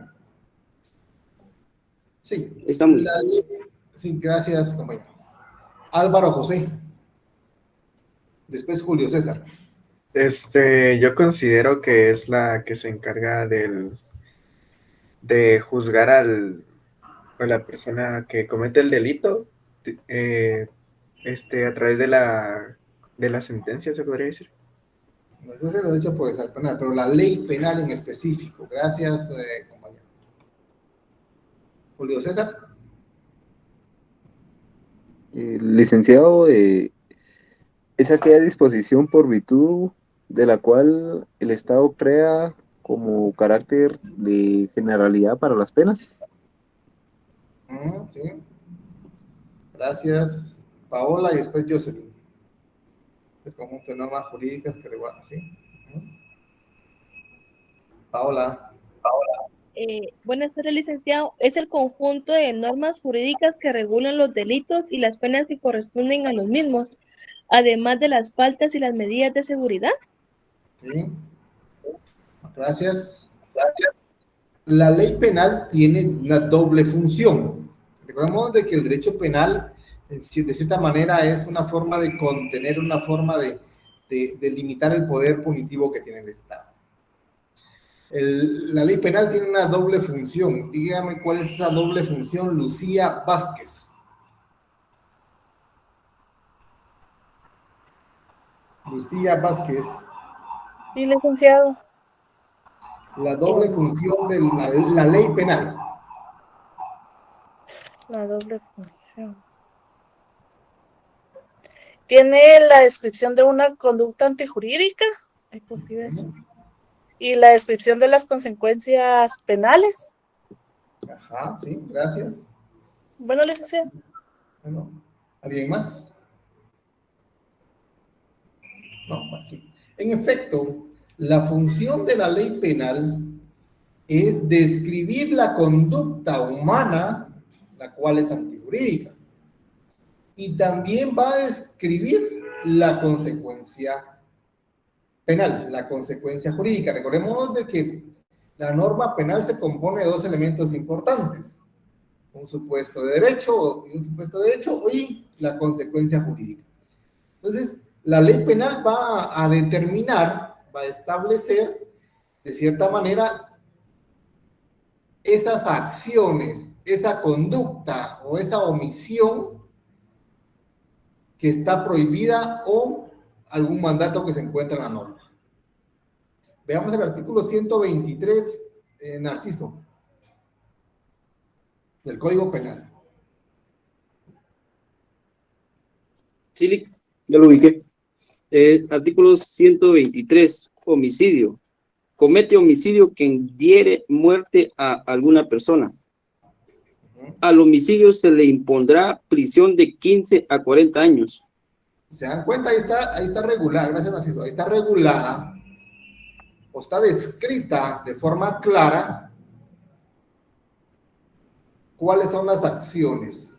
Sí. Estamos. Sí, gracias, compañero. Álvaro José. Después Julio César. Yo considero que es la que se encarga de juzgar a la persona que comete el delito, a través de la sentencia, se podría decir. No sé si lo he dicho procesal penal, pero la ley penal en específico. Gracias, compañero. Julio César. Licenciado, es aquella disposición por virtud de la cual el Estado crea como carácter de generalidad para las penas. Sí. Gracias, Paola, y después Jocelyn. El conjunto de normas jurídicas que regulan, ¿sí? Paola. Buenas tardes, licenciado. Es el conjunto de normas jurídicas que regulan los delitos y las penas que corresponden a los mismos, además de las faltas y las medidas de seguridad. Sí. Gracias. La ley penal tiene una doble función. Recordemos de que el derecho penal, de cierta manera, es una forma de contener, una forma de limitar el poder punitivo que tiene el Estado. La ley penal tiene una doble función. Dígame cuál es esa doble función, Lucía Vázquez. Lucía Vázquez. Sí, licenciado. La doble función de la ley penal. La doble función. Tiene la descripción de una conducta antijurídica. Y la descripción de las consecuencias penales. Ajá, sí, gracias. Bueno, licenciado. Bueno, ¿alguien más? No, sí. En efecto, la función de la ley penal es describir la conducta humana, la cual es antijurídica, y también va a describir la consecuencia penal, la consecuencia jurídica. Recordemos de que la norma penal se compone de dos elementos importantes: un supuesto de derecho y la consecuencia jurídica. Entonces, la ley penal va a determinar, va a establecer, de cierta manera, esas acciones, esa conducta o esa omisión que está prohibida o algún mandato que se encuentra en la norma. Veamos el artículo 123, Narciso, del Código Penal. Sí, ya lo ubiqué. Artículo 123, homicidio. Comete homicidio quien diere muerte a alguna persona. Al homicidio se le impondrá prisión de 15 a 40 años. ¿Se dan cuenta? Ahí está regulada, gracias Narciso, ahí está regulada o está descrita de forma clara cuáles son las acciones.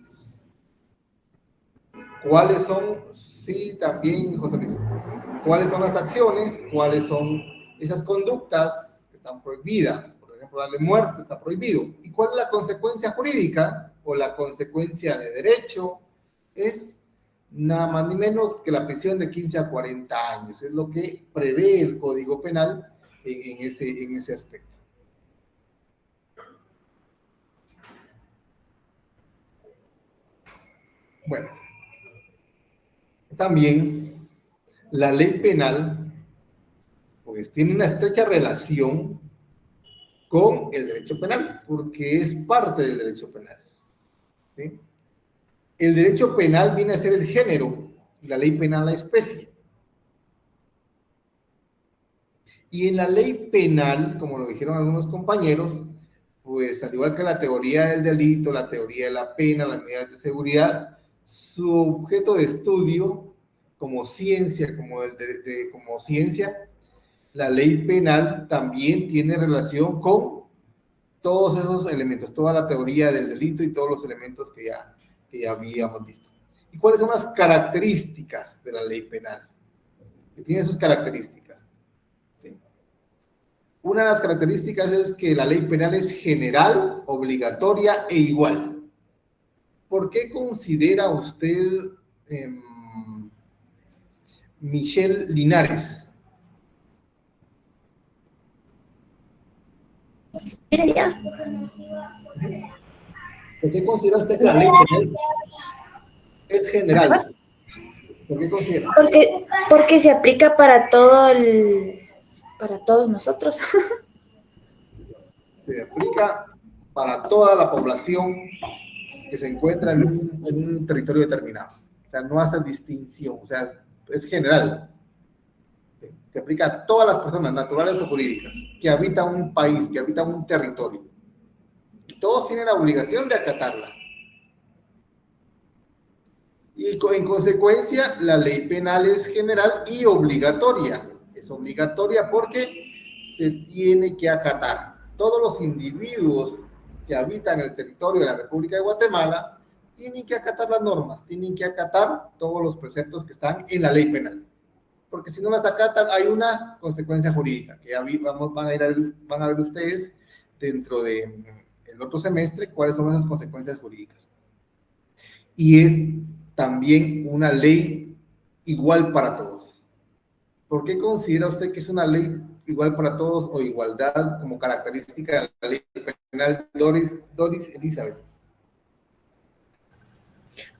¿Cuáles son? Sí, también, José Luis. ¿Cuáles son las acciones? ¿Cuáles son esas conductas que están prohibidas? Por ejemplo, darle muerte está prohibido. ¿Y cuál es la consecuencia jurídica o la consecuencia de derecho? Es nada más ni menos que la prisión de 15 a 40 años. Es lo que prevé el Código Penal en ese aspecto. Bueno, también la ley penal pues tiene una estrecha relación con el derecho penal, porque es parte del derecho penal, ¿sí? El derecho penal viene a ser el género y la ley penal la especie. Y en la ley penal, como lo dijeron algunos compañeros, pues al igual que la teoría del delito, la teoría de la pena, las medidas de seguridad, su objeto de estudio como ciencia, como ciencia, la ley penal también tiene relación con todos esos elementos, toda la teoría del delito y todos los elementos que ya habíamos visto. ¿Y cuáles son las características de la ley penal? Que tiene sus características. ¿Sí? Una de las características es que la ley penal es general, obligatoria e igual. ¿Por qué considera usted, Michelle Linares? ¿Por qué considera usted que la ley penal es general? ¿Por qué considera? Porque se aplica para para todos nosotros. Se aplica para toda la población que se encuentra en un territorio determinado. O sea, no hace distinción, o sea, es general. Se aplica a todas las personas, naturales o jurídicas, que habitan un país, que habitan un territorio. Y todos tienen la obligación de acatarla. Y en consecuencia, la ley penal es general y obligatoria. Es obligatoria porque se tiene que acatar. Todos los individuos que habitan el territorio de la República de Guatemala tienen que acatar las normas, tienen que acatar todos los preceptos que están en la ley penal. Porque si no las acatan, hay una consecuencia jurídica, que van a ver ustedes dentro del otro semestre cuáles son esas consecuencias jurídicas. Y es también una ley igual para todos. ¿Por qué considera usted que es una ley igual para todos o igualdad como característica de la ley penal, Doris Elizabeth?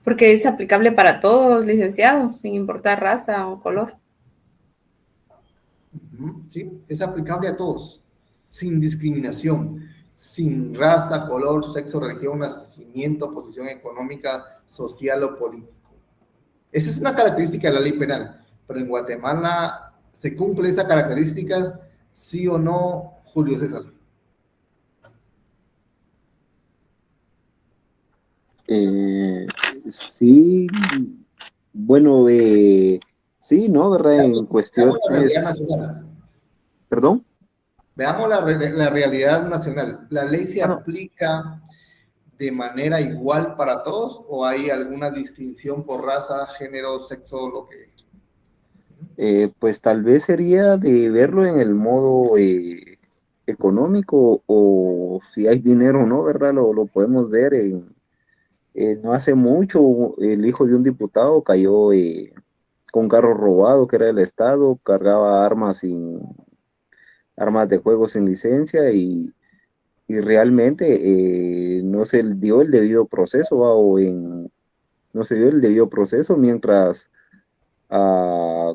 Porque es aplicable para todos, licenciado, sin importar raza o color. Sí, es aplicable a todos, sin discriminación, sin raza, color, sexo, religión, nacimiento, posición económica, social o político. Esa es una característica de la ley penal, pero en Guatemala se cumple esa característica, sí o no, Julio César. Sí, bueno, Sí, ¿no? ¿Verdad? En Veamos la realidad cuestiones, nacional. perdón. Veamos la realidad nacional. ¿La ley se aplica de manera igual para todos o hay alguna distinción por raza, género, sexo, lo que... Pues tal vez sería de verlo en el modo económico o si hay dinero o no, ¿verdad? Lo podemos ver no hace mucho, el hijo de un diputado cayó con carro robado, que era del Estado, cargaba armas de juego sin licencia y realmente no se dio el debido proceso, ¿va? No se dio el debido proceso mientras a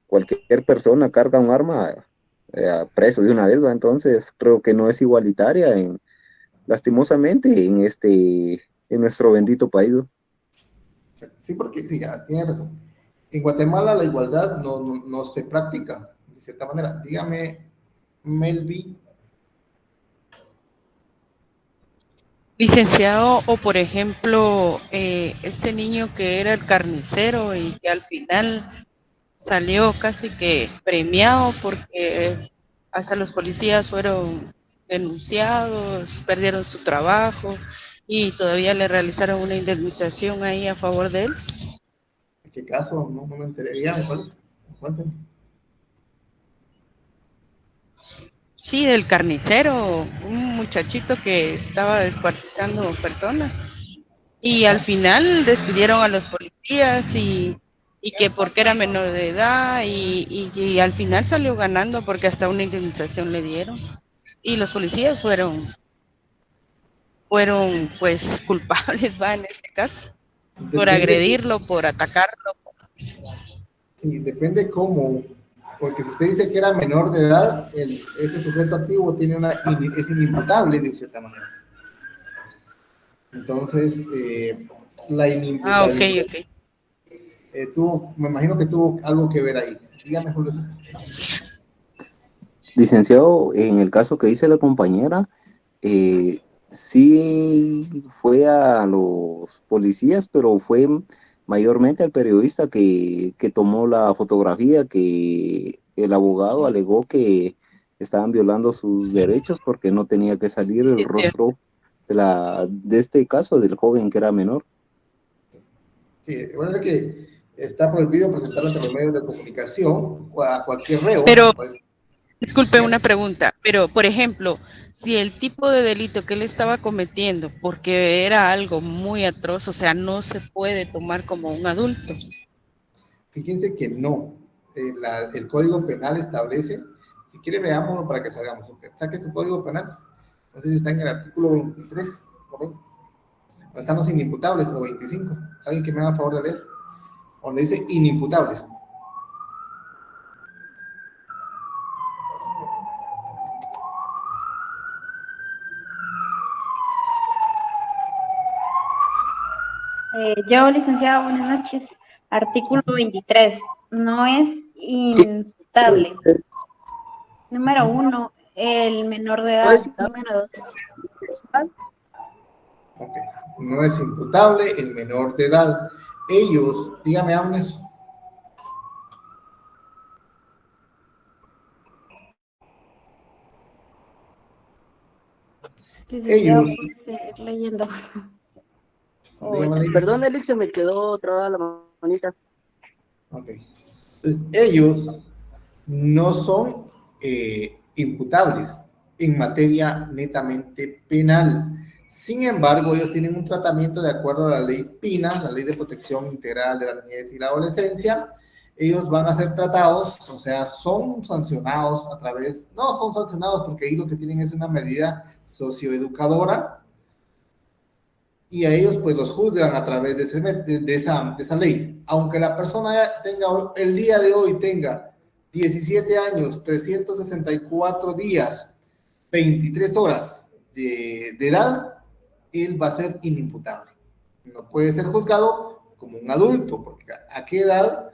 cualquier persona carga un arma preso de una vez, ¿va? Entonces creo que no es igualitaria lastimosamente en nuestro bendito país, ¿va? Sí, porque sí, ya tiene razón. En Guatemala la igualdad no se practica, de cierta manera. Dígame, Melvi. Licenciado, o por ejemplo, este niño que era el carnicero y que al final salió casi que premiado porque hasta los policías fueron denunciados, perdieron su trabajo y todavía le realizaron una indemnización ahí a favor de él. ¿En qué caso? No me enteré. Dígame, ¿cuál es? Cuéntame. Sí, del carnicero, un muchachito que estaba descuartizando personas. Y al final despidieron a los policías y que porque era menor de edad y al final salió ganando porque hasta una indemnización le dieron. Y los policías fueron pues culpables, va, en este caso, por agredirlo, por atacarlo. Sí, depende cómo, porque si usted dice que era menor de edad, ese sujeto activo tiene es inimputable de cierta manera. Entonces, la inimputabilidad. Ok. Me imagino que tuvo algo que ver ahí. Dígame, Julio. Licenciado, en el caso que dice la compañera, sí fue a los policías, pero fue mayormente al periodista que tomó la fotografía, que el abogado alegó que estaban violando sus derechos porque no tenía que salir el rostro de este caso del joven que era menor. Sí, bueno, es que está prohibido presentar ante los medios de comunicación a cualquier reo. Pero, disculpe una pregunta, pero por ejemplo, si el tipo de delito que él estaba cometiendo, porque era algo muy atroz, o sea, no se puede tomar como un adulto. Fíjense que no. El Código Penal establece, si quiere veámoslo para que salgamos. Saque su Código Penal. No sé si está en el artículo 23, ¿no? Están los inimputables, o 25. Alguien que me haga el favor de leer. Donde dice inimputables. Yo, licenciado, buenas noches. Artículo 23. No es imputable. Número 1, el menor de edad. Número 2. Ok. No es imputable el menor de edad. Ellos, dígame, Amner. Licenciado, Ellos. puedo seguir leyendo. Perdón, Eli, se me quedó trabada la manita. Ok. Entonces, ellos no son imputables en materia netamente penal. Sin embargo, ellos tienen un tratamiento de acuerdo a la ley PINA, la Ley de Protección Integral de la Niñez y la Adolescencia. Ellos van a ser tratados, o sea, son sancionados no son sancionados porque ahí lo que tienen es una medida socioeducadora y a ellos pues los juzgan a través de esa ley. Aunque la persona ya el día de hoy tenga 17 años, 364 días, 23 horas de edad, él va a ser inimputable. No puede ser juzgado como un adulto, porque ¿a qué edad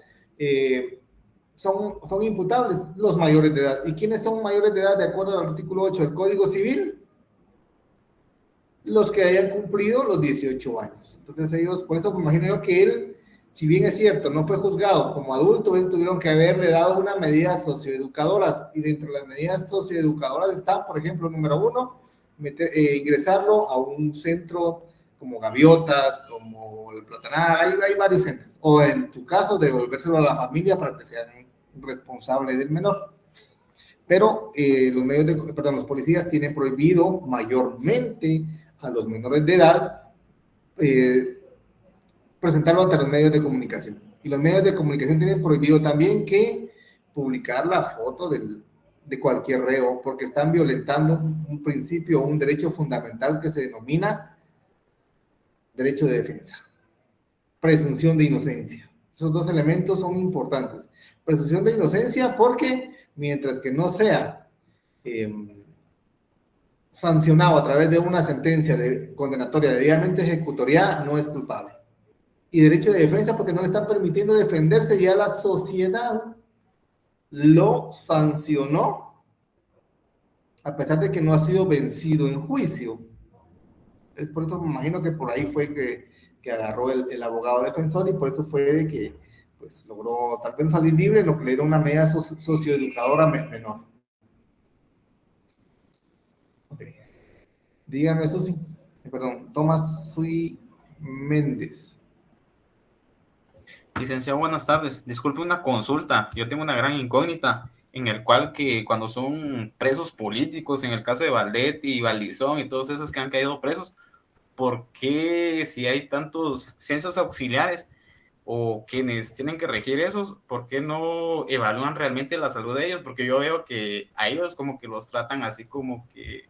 son imputables? Los mayores de edad. ¿Y quiénes son mayores de edad de acuerdo al artículo 8 del Código Civil? Los que hayan cumplido los 18 años. Entonces ellos, por eso me imagino yo que él si bien es cierto, no fue juzgado como adulto, él tuvieron que haberle dado unas medidas socioeducadoras, y dentro de las medidas socioeducadoras están, por ejemplo, número 1, ingresarlo a un centro como Gaviotas, como el Platanar, hay varios centros, o en tu caso, devolvérselo a la familia para que sean responsables del menor. Pero los policías tienen prohibido mayormente a los menores de edad presentarlo ante los medios de comunicación. Y los medios de comunicación tienen prohibido también que publicar la foto de cualquier reo, porque están violentando un principio, un derecho fundamental que se denomina derecho de defensa, presunción de inocencia. Esos dos elementos son importantes. Presunción de inocencia porque mientras que no sea sancionado a través de una sentencia condenatoria debidamente ejecutoriada, no es culpable. Y derecho de defensa porque no le están permitiendo defenderse, ya la sociedad lo sancionó a pesar de que no ha sido vencido en juicio. Es por eso me imagino que por ahí fue que agarró el abogado defensor, y por eso fue de que pues, logró tal vez salir libre en lo que le dieron una medida socioeducadora menor. Okay. Dígame, Susi. Perdón, Tomás Sui Méndez. Licenciado, buenas tardes. Disculpe una consulta. Yo tengo una gran incógnita en el cual que cuando son presos políticos, en el caso de Valdetti y Valdizón y todos esos que han caído presos, ¿por qué si hay tantos ciencias auxiliares o quienes tienen que regir esos, por qué no evalúan realmente la salud de ellos? Porque yo veo que a ellos como que los tratan así como que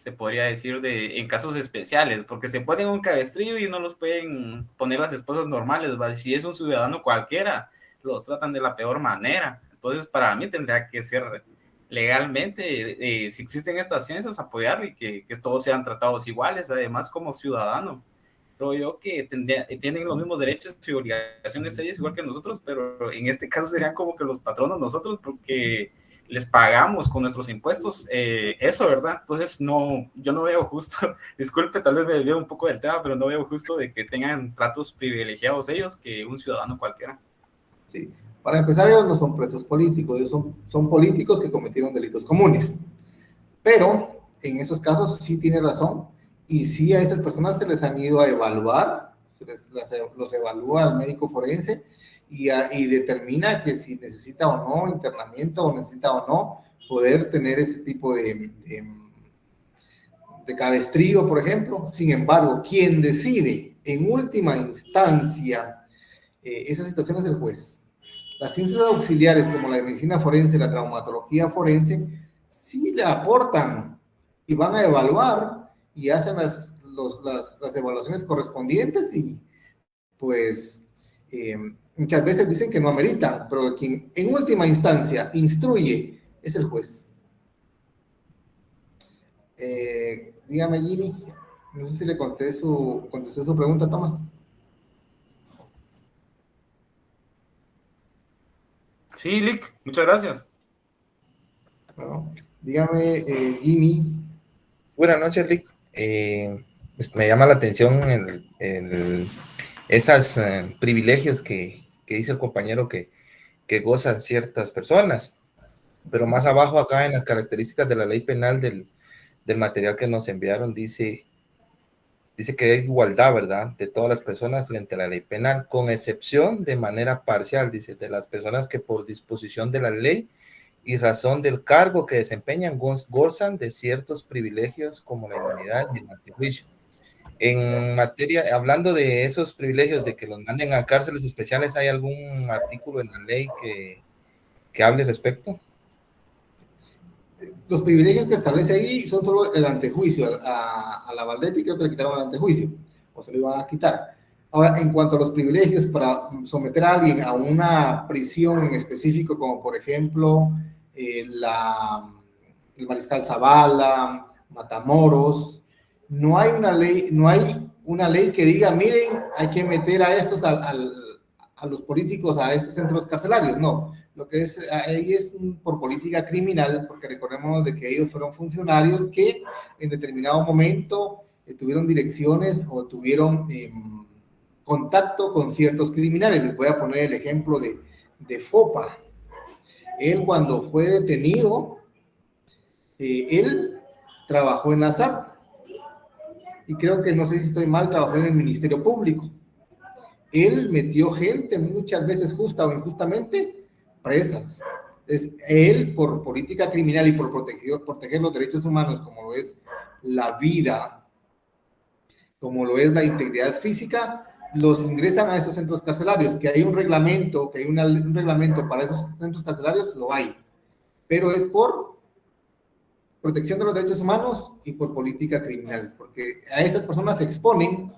se podría decir en casos especiales, porque se ponen un cabestrillo y no los pueden poner las esposas normales, ¿vale? Si es un ciudadano cualquiera, los tratan de la peor manera. Entonces, para mí tendría que ser legalmente, si existen estas ciencias, apoyar y que todos sean tratados iguales, además como ciudadano. Creo yo que tienen los mismos derechos y obligaciones ellos igual que nosotros, pero en este caso serían como que los patronos nosotros, porque les pagamos con nuestros impuestos, eso, ¿verdad? Entonces, yo no veo justo, disculpe, tal vez me desvío un poco del tema, pero no veo justo de que tengan tratos privilegiados ellos que un ciudadano cualquiera. Sí, para empezar, ellos no son presos políticos, ellos son políticos que cometieron delitos comunes, pero en esos casos sí tiene razón, y sí a estas personas se les han ido a evaluar, los evalúa el médico forense, y determina que si necesita o no internamiento o necesita o no poder tener ese tipo de cabestrillo, por ejemplo. Sin embargo, quien decide en última instancia esa situación es el juez. Las ciencias auxiliares como la medicina forense, la traumatología forense, sí le aportan y van a evaluar y hacen las evaluaciones correspondientes, y pues muchas veces dicen que no ameritan, pero quien en última instancia instruye es el juez. Dígame, Jimmy, no sé si le contesté su pregunta, Tomás. Sí, Lick, muchas gracias. Bueno, dígame, Jimmy. Buenas noches, Lick. Pues me llama la atención esos privilegios que dice el compañero que gozan ciertas personas, pero más abajo acá en las características de la ley penal del material que nos enviaron dice que hay igualdad, ¿verdad?, de todas las personas frente a la ley penal, con excepción de manera parcial, dice, de las personas que por disposición de la ley y razón del cargo que desempeñan gozan de ciertos privilegios como la inmunidad y el antejuicio. En materia, hablando de esos privilegios de que los manden a cárceles especiales, ¿hay algún artículo en la ley que hable al respecto? Los privilegios que establece ahí son solo el antejuicio. A la Valdetti creo que le quitaron el antejuicio, o se lo iban a quitar. Ahora, en cuanto a los privilegios para someter a alguien a una prisión en específico, como por ejemplo el Mariscal Zavala, Matamoros, no hay una ley que diga, miren, hay que meter a estos, a los políticos a estos centros carcelarios. No, lo que es ahí es por política criminal, porque recordemos de que ellos fueron funcionarios que en determinado momento tuvieron direcciones o tuvieron contacto con ciertos criminales. Les voy a poner el ejemplo de Fopa. Él cuando fue detenido, él trabajó en la SAT y creo que, no sé si estoy mal, trabajó en el Ministerio Público. Él metió gente muchas veces justa o injustamente presas. Él, por política criminal y por proteger los derechos humanos, como lo es la vida, como lo es la integridad física, los ingresan a esos centros carcelarios. Que hay un reglamento, que hay un reglamento para esos centros carcelarios, lo hay. Pero es por protección de los derechos humanos y por política criminal, porque a estas personas se exponen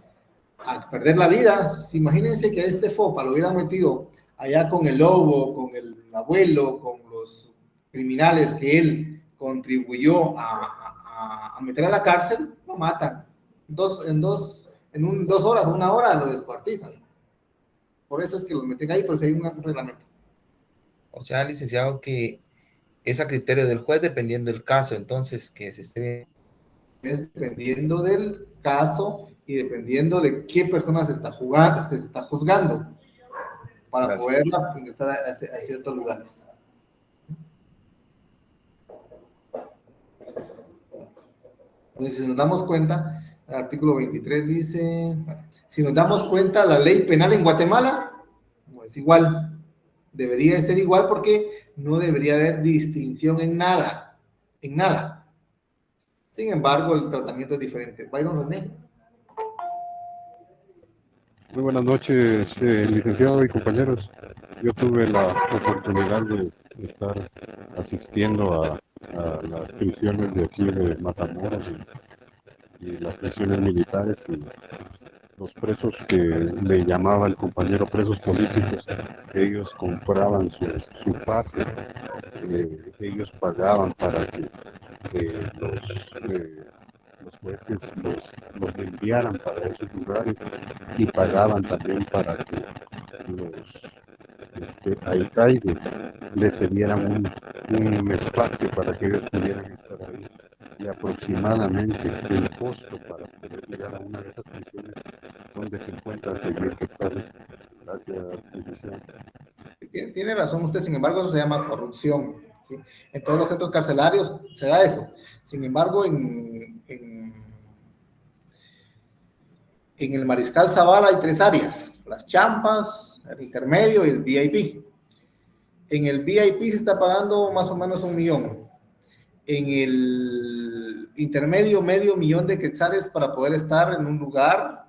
a perder la vida. Imagínense que a este Fopa lo hubieran metido allá con el lobo, con el abuelo, con los criminales que él contribuyó a meter a la cárcel, lo matan. En 2 horas, 1 hora lo descuartizan. Por eso es que los meten ahí, por eso hay un reglamento. O sea, licenciado, que es a criterio del juez dependiendo del caso, entonces, que se esté... Es dependiendo del caso y dependiendo de qué persona se está juzgando para poderla ingresar a ciertos lugares. Entonces, si nos damos cuenta, el artículo 23 dice, si nos damos cuenta, la ley penal en Guatemala no es igual. Debería de ser igual porque no debería haber distinción en nada, en nada. Sin embargo, el tratamiento es diferente. Byron René. Muy buenas noches, licenciado y compañeros. Yo tuve la oportunidad de estar asistiendo a las prisiones de aquí de Matamoros y las prisiones militares y los presos que le llamaba el compañero presos políticos. Ellos compraban su pase, ellos pagaban para que los jueces los enviaran para esos lugares y pagaban también para que los alcaides les cedieran un espacio para que ellos pudieran estar ahí. Y aproximadamente el costo para poder llegar a una de esas prisiones donde se encuentra el señor que está. Gracias. Tiene razón usted, sin embargo, eso se llama corrupción. ¿Sí? En todos los centros carcelarios se da eso. Sin embargo, en el Mariscal Zavala hay 3 áreas: las champas, el intermedio y el VIP. En el VIP se está pagando más o menos 1 millón. En el intermedio, medio millón de quetzales para poder estar en un lugar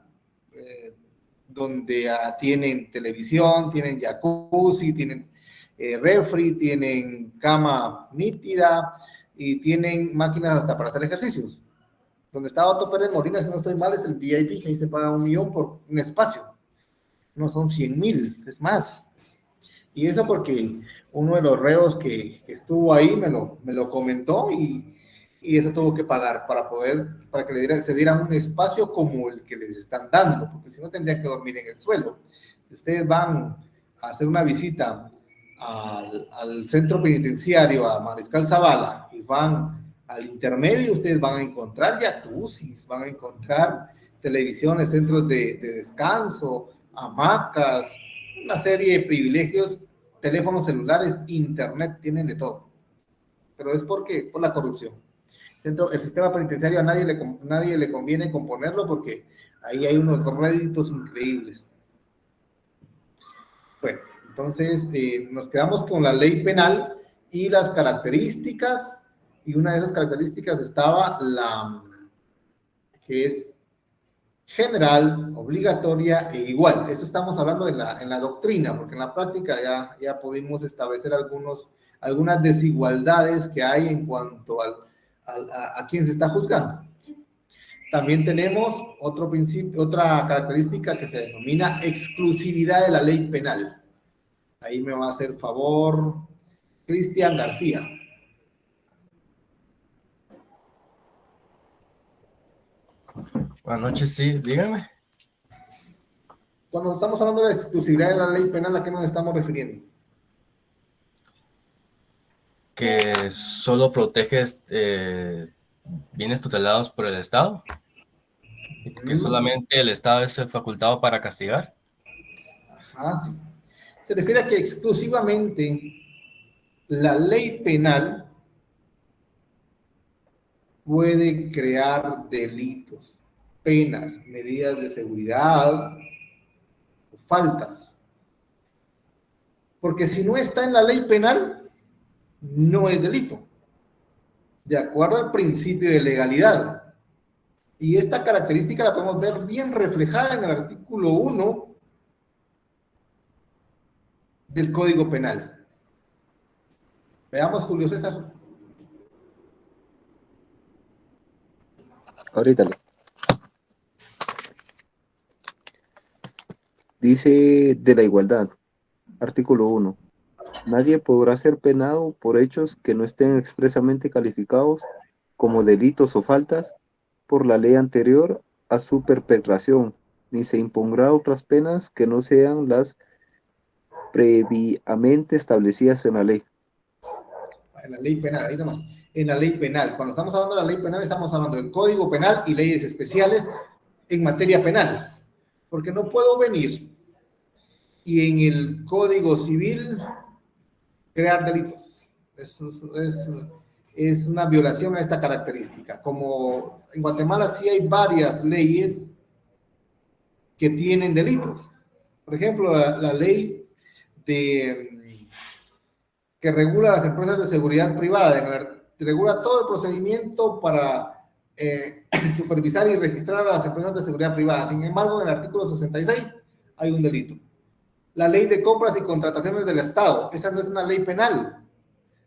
donde tienen televisión, tienen jacuzzi, tienen refri, tienen cama nítida y tienen máquinas hasta para hacer ejercicios. Donde está Otto Pérez Molina, si no estoy mal, es el VIP, ahí se paga 1 millón por un espacio. No son 100,000, es más. Y eso porque uno de los reos que estuvo ahí me lo comentó y eso tuvo que pagar para que se diera un espacio como el que les están dando, porque si no tendrían que dormir en el suelo. Si ustedes van a hacer una visita al centro penitenciario, a Mariscal Zavala, y van al intermedio, ustedes van a encontrar jacuzzis, van a encontrar televisiones, centros de descanso, hamacas, una serie de privilegios, teléfonos celulares, internet, tienen de todo. Pero es por la corrupción. El sistema penitenciario a nadie le conviene componerlo porque ahí hay unos réditos increíbles. Bueno, entonces nos quedamos con la ley penal y las características, y una de esas características estaba la que es general, obligatoria e igual. Eso estamos hablando en la doctrina, porque en la práctica ya pudimos establecer algunas desigualdades que hay en cuanto a quién se está juzgando. También tenemos otra característica que se denomina exclusividad de la ley penal. Ahí me va a hacer favor Cristian García. Buenas noches, sí, dígame. Cuando estamos hablando de la exclusividad de la ley penal, ¿a qué nos estamos refiriendo? Que solo protege bienes tutelados por el Estado. Y que solamente el Estado es el facultado para castigar. Ajá, sí. Se refiere a que exclusivamente la ley penal puede crear delitos, penas, medidas de seguridad, faltas. Porque si no está en la ley penal, no es delito, de acuerdo al principio de legalidad. Y esta característica la podemos ver bien reflejada en el artículo 1 del Código Penal. Veamos, Julio César. Ahorita. Dice de la igualdad, artículo 1. Nadie podrá ser penado por hechos que no estén expresamente calificados como delitos o faltas por la ley anterior a su perpetración, ni se impondrá otras penas que no sean las previamente establecidas en la ley. En la ley penal, ahí nomás. En la ley penal. Cuando estamos hablando de la ley penal, estamos hablando del Código Penal y leyes especiales en materia penal. Porque no puedo venir y en el Código Civil crear delitos. Es una violación a esta característica. Como en Guatemala sí hay varias leyes que tienen delitos. Por ejemplo, la ley que regula las empresas de seguridad privada, regula todo el procedimiento para supervisar y registrar a las empresas de seguridad privada. Sin embargo, en el artículo 66 hay un delito. La ley de compras y contrataciones del Estado, esa no es una ley penal.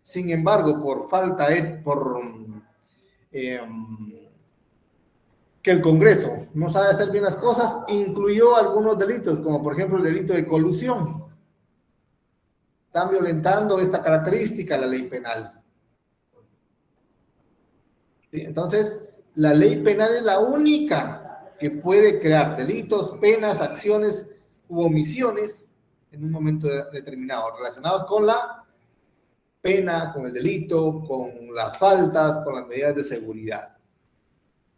Sin embargo, por falta que el Congreso no sabe hacer bien las cosas, incluyó algunos delitos, como por ejemplo el delito de colusión. Están violentando esta característica, la ley penal. Entonces, la ley penal es la única que puede crear delitos, penas, acciones u omisiones en un momento determinado, relacionados con la pena, con el delito, con las faltas, con las medidas de seguridad.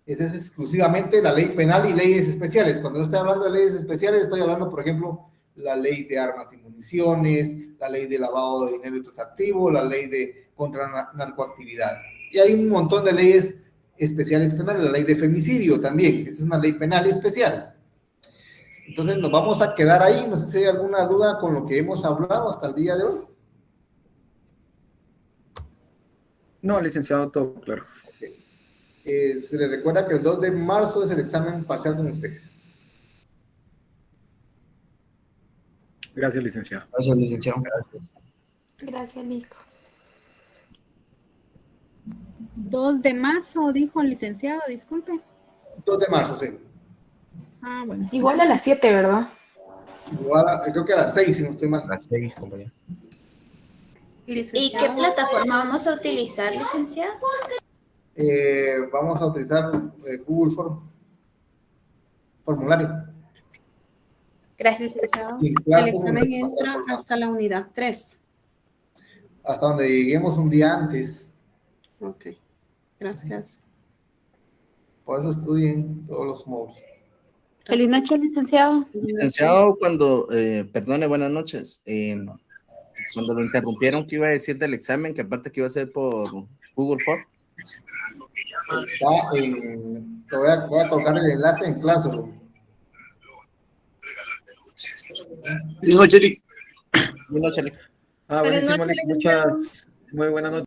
Esa es exclusivamente la ley penal y leyes especiales. Cuando yo estoy hablando de leyes especiales, estoy hablando, por ejemplo, la ley de armas y municiones, la ley de lavado de dinero y otros activos, la ley de contra narcoactividad. Y hay un montón de leyes especiales penales, la ley de femicidio también, esa es una ley penal especial. Entonces nos vamos a quedar ahí, no sé si hay alguna duda con lo que hemos hablado hasta el día de hoy. No, licenciado, todo claro. Okay. Se le recuerda que el 2 de marzo es el examen parcial con ustedes. Gracias, licenciado. Gracias, licenciado. Gracias, Nico. 2 de marzo, dijo el licenciado, disculpe. 2 de marzo, sí. Ah, bueno. Igual a las 7, ¿verdad? Igual, creo que a las 6, si no estoy mal. A las 6, compañero. ¿Y qué plataforma vamos a utilizar, licenciado? Vamos a utilizar Google Formulario. Gracias, licenciado. El examen entra hasta la unidad 3. Hasta donde lleguemos un día antes. Ok, gracias. Por eso estudien todos los módulos. Feliz noche, licenciado. Licenciado, cuando, perdone, buenas noches. Cuando lo interrumpieron, ¿qué iba a decir del examen? Que aparte que iba a ser por Google Form. Está en, voy a colocar el enlace en Classroom. Buenas noches, Lick. Ah, buenísimo, Lick. Muy buenas noches.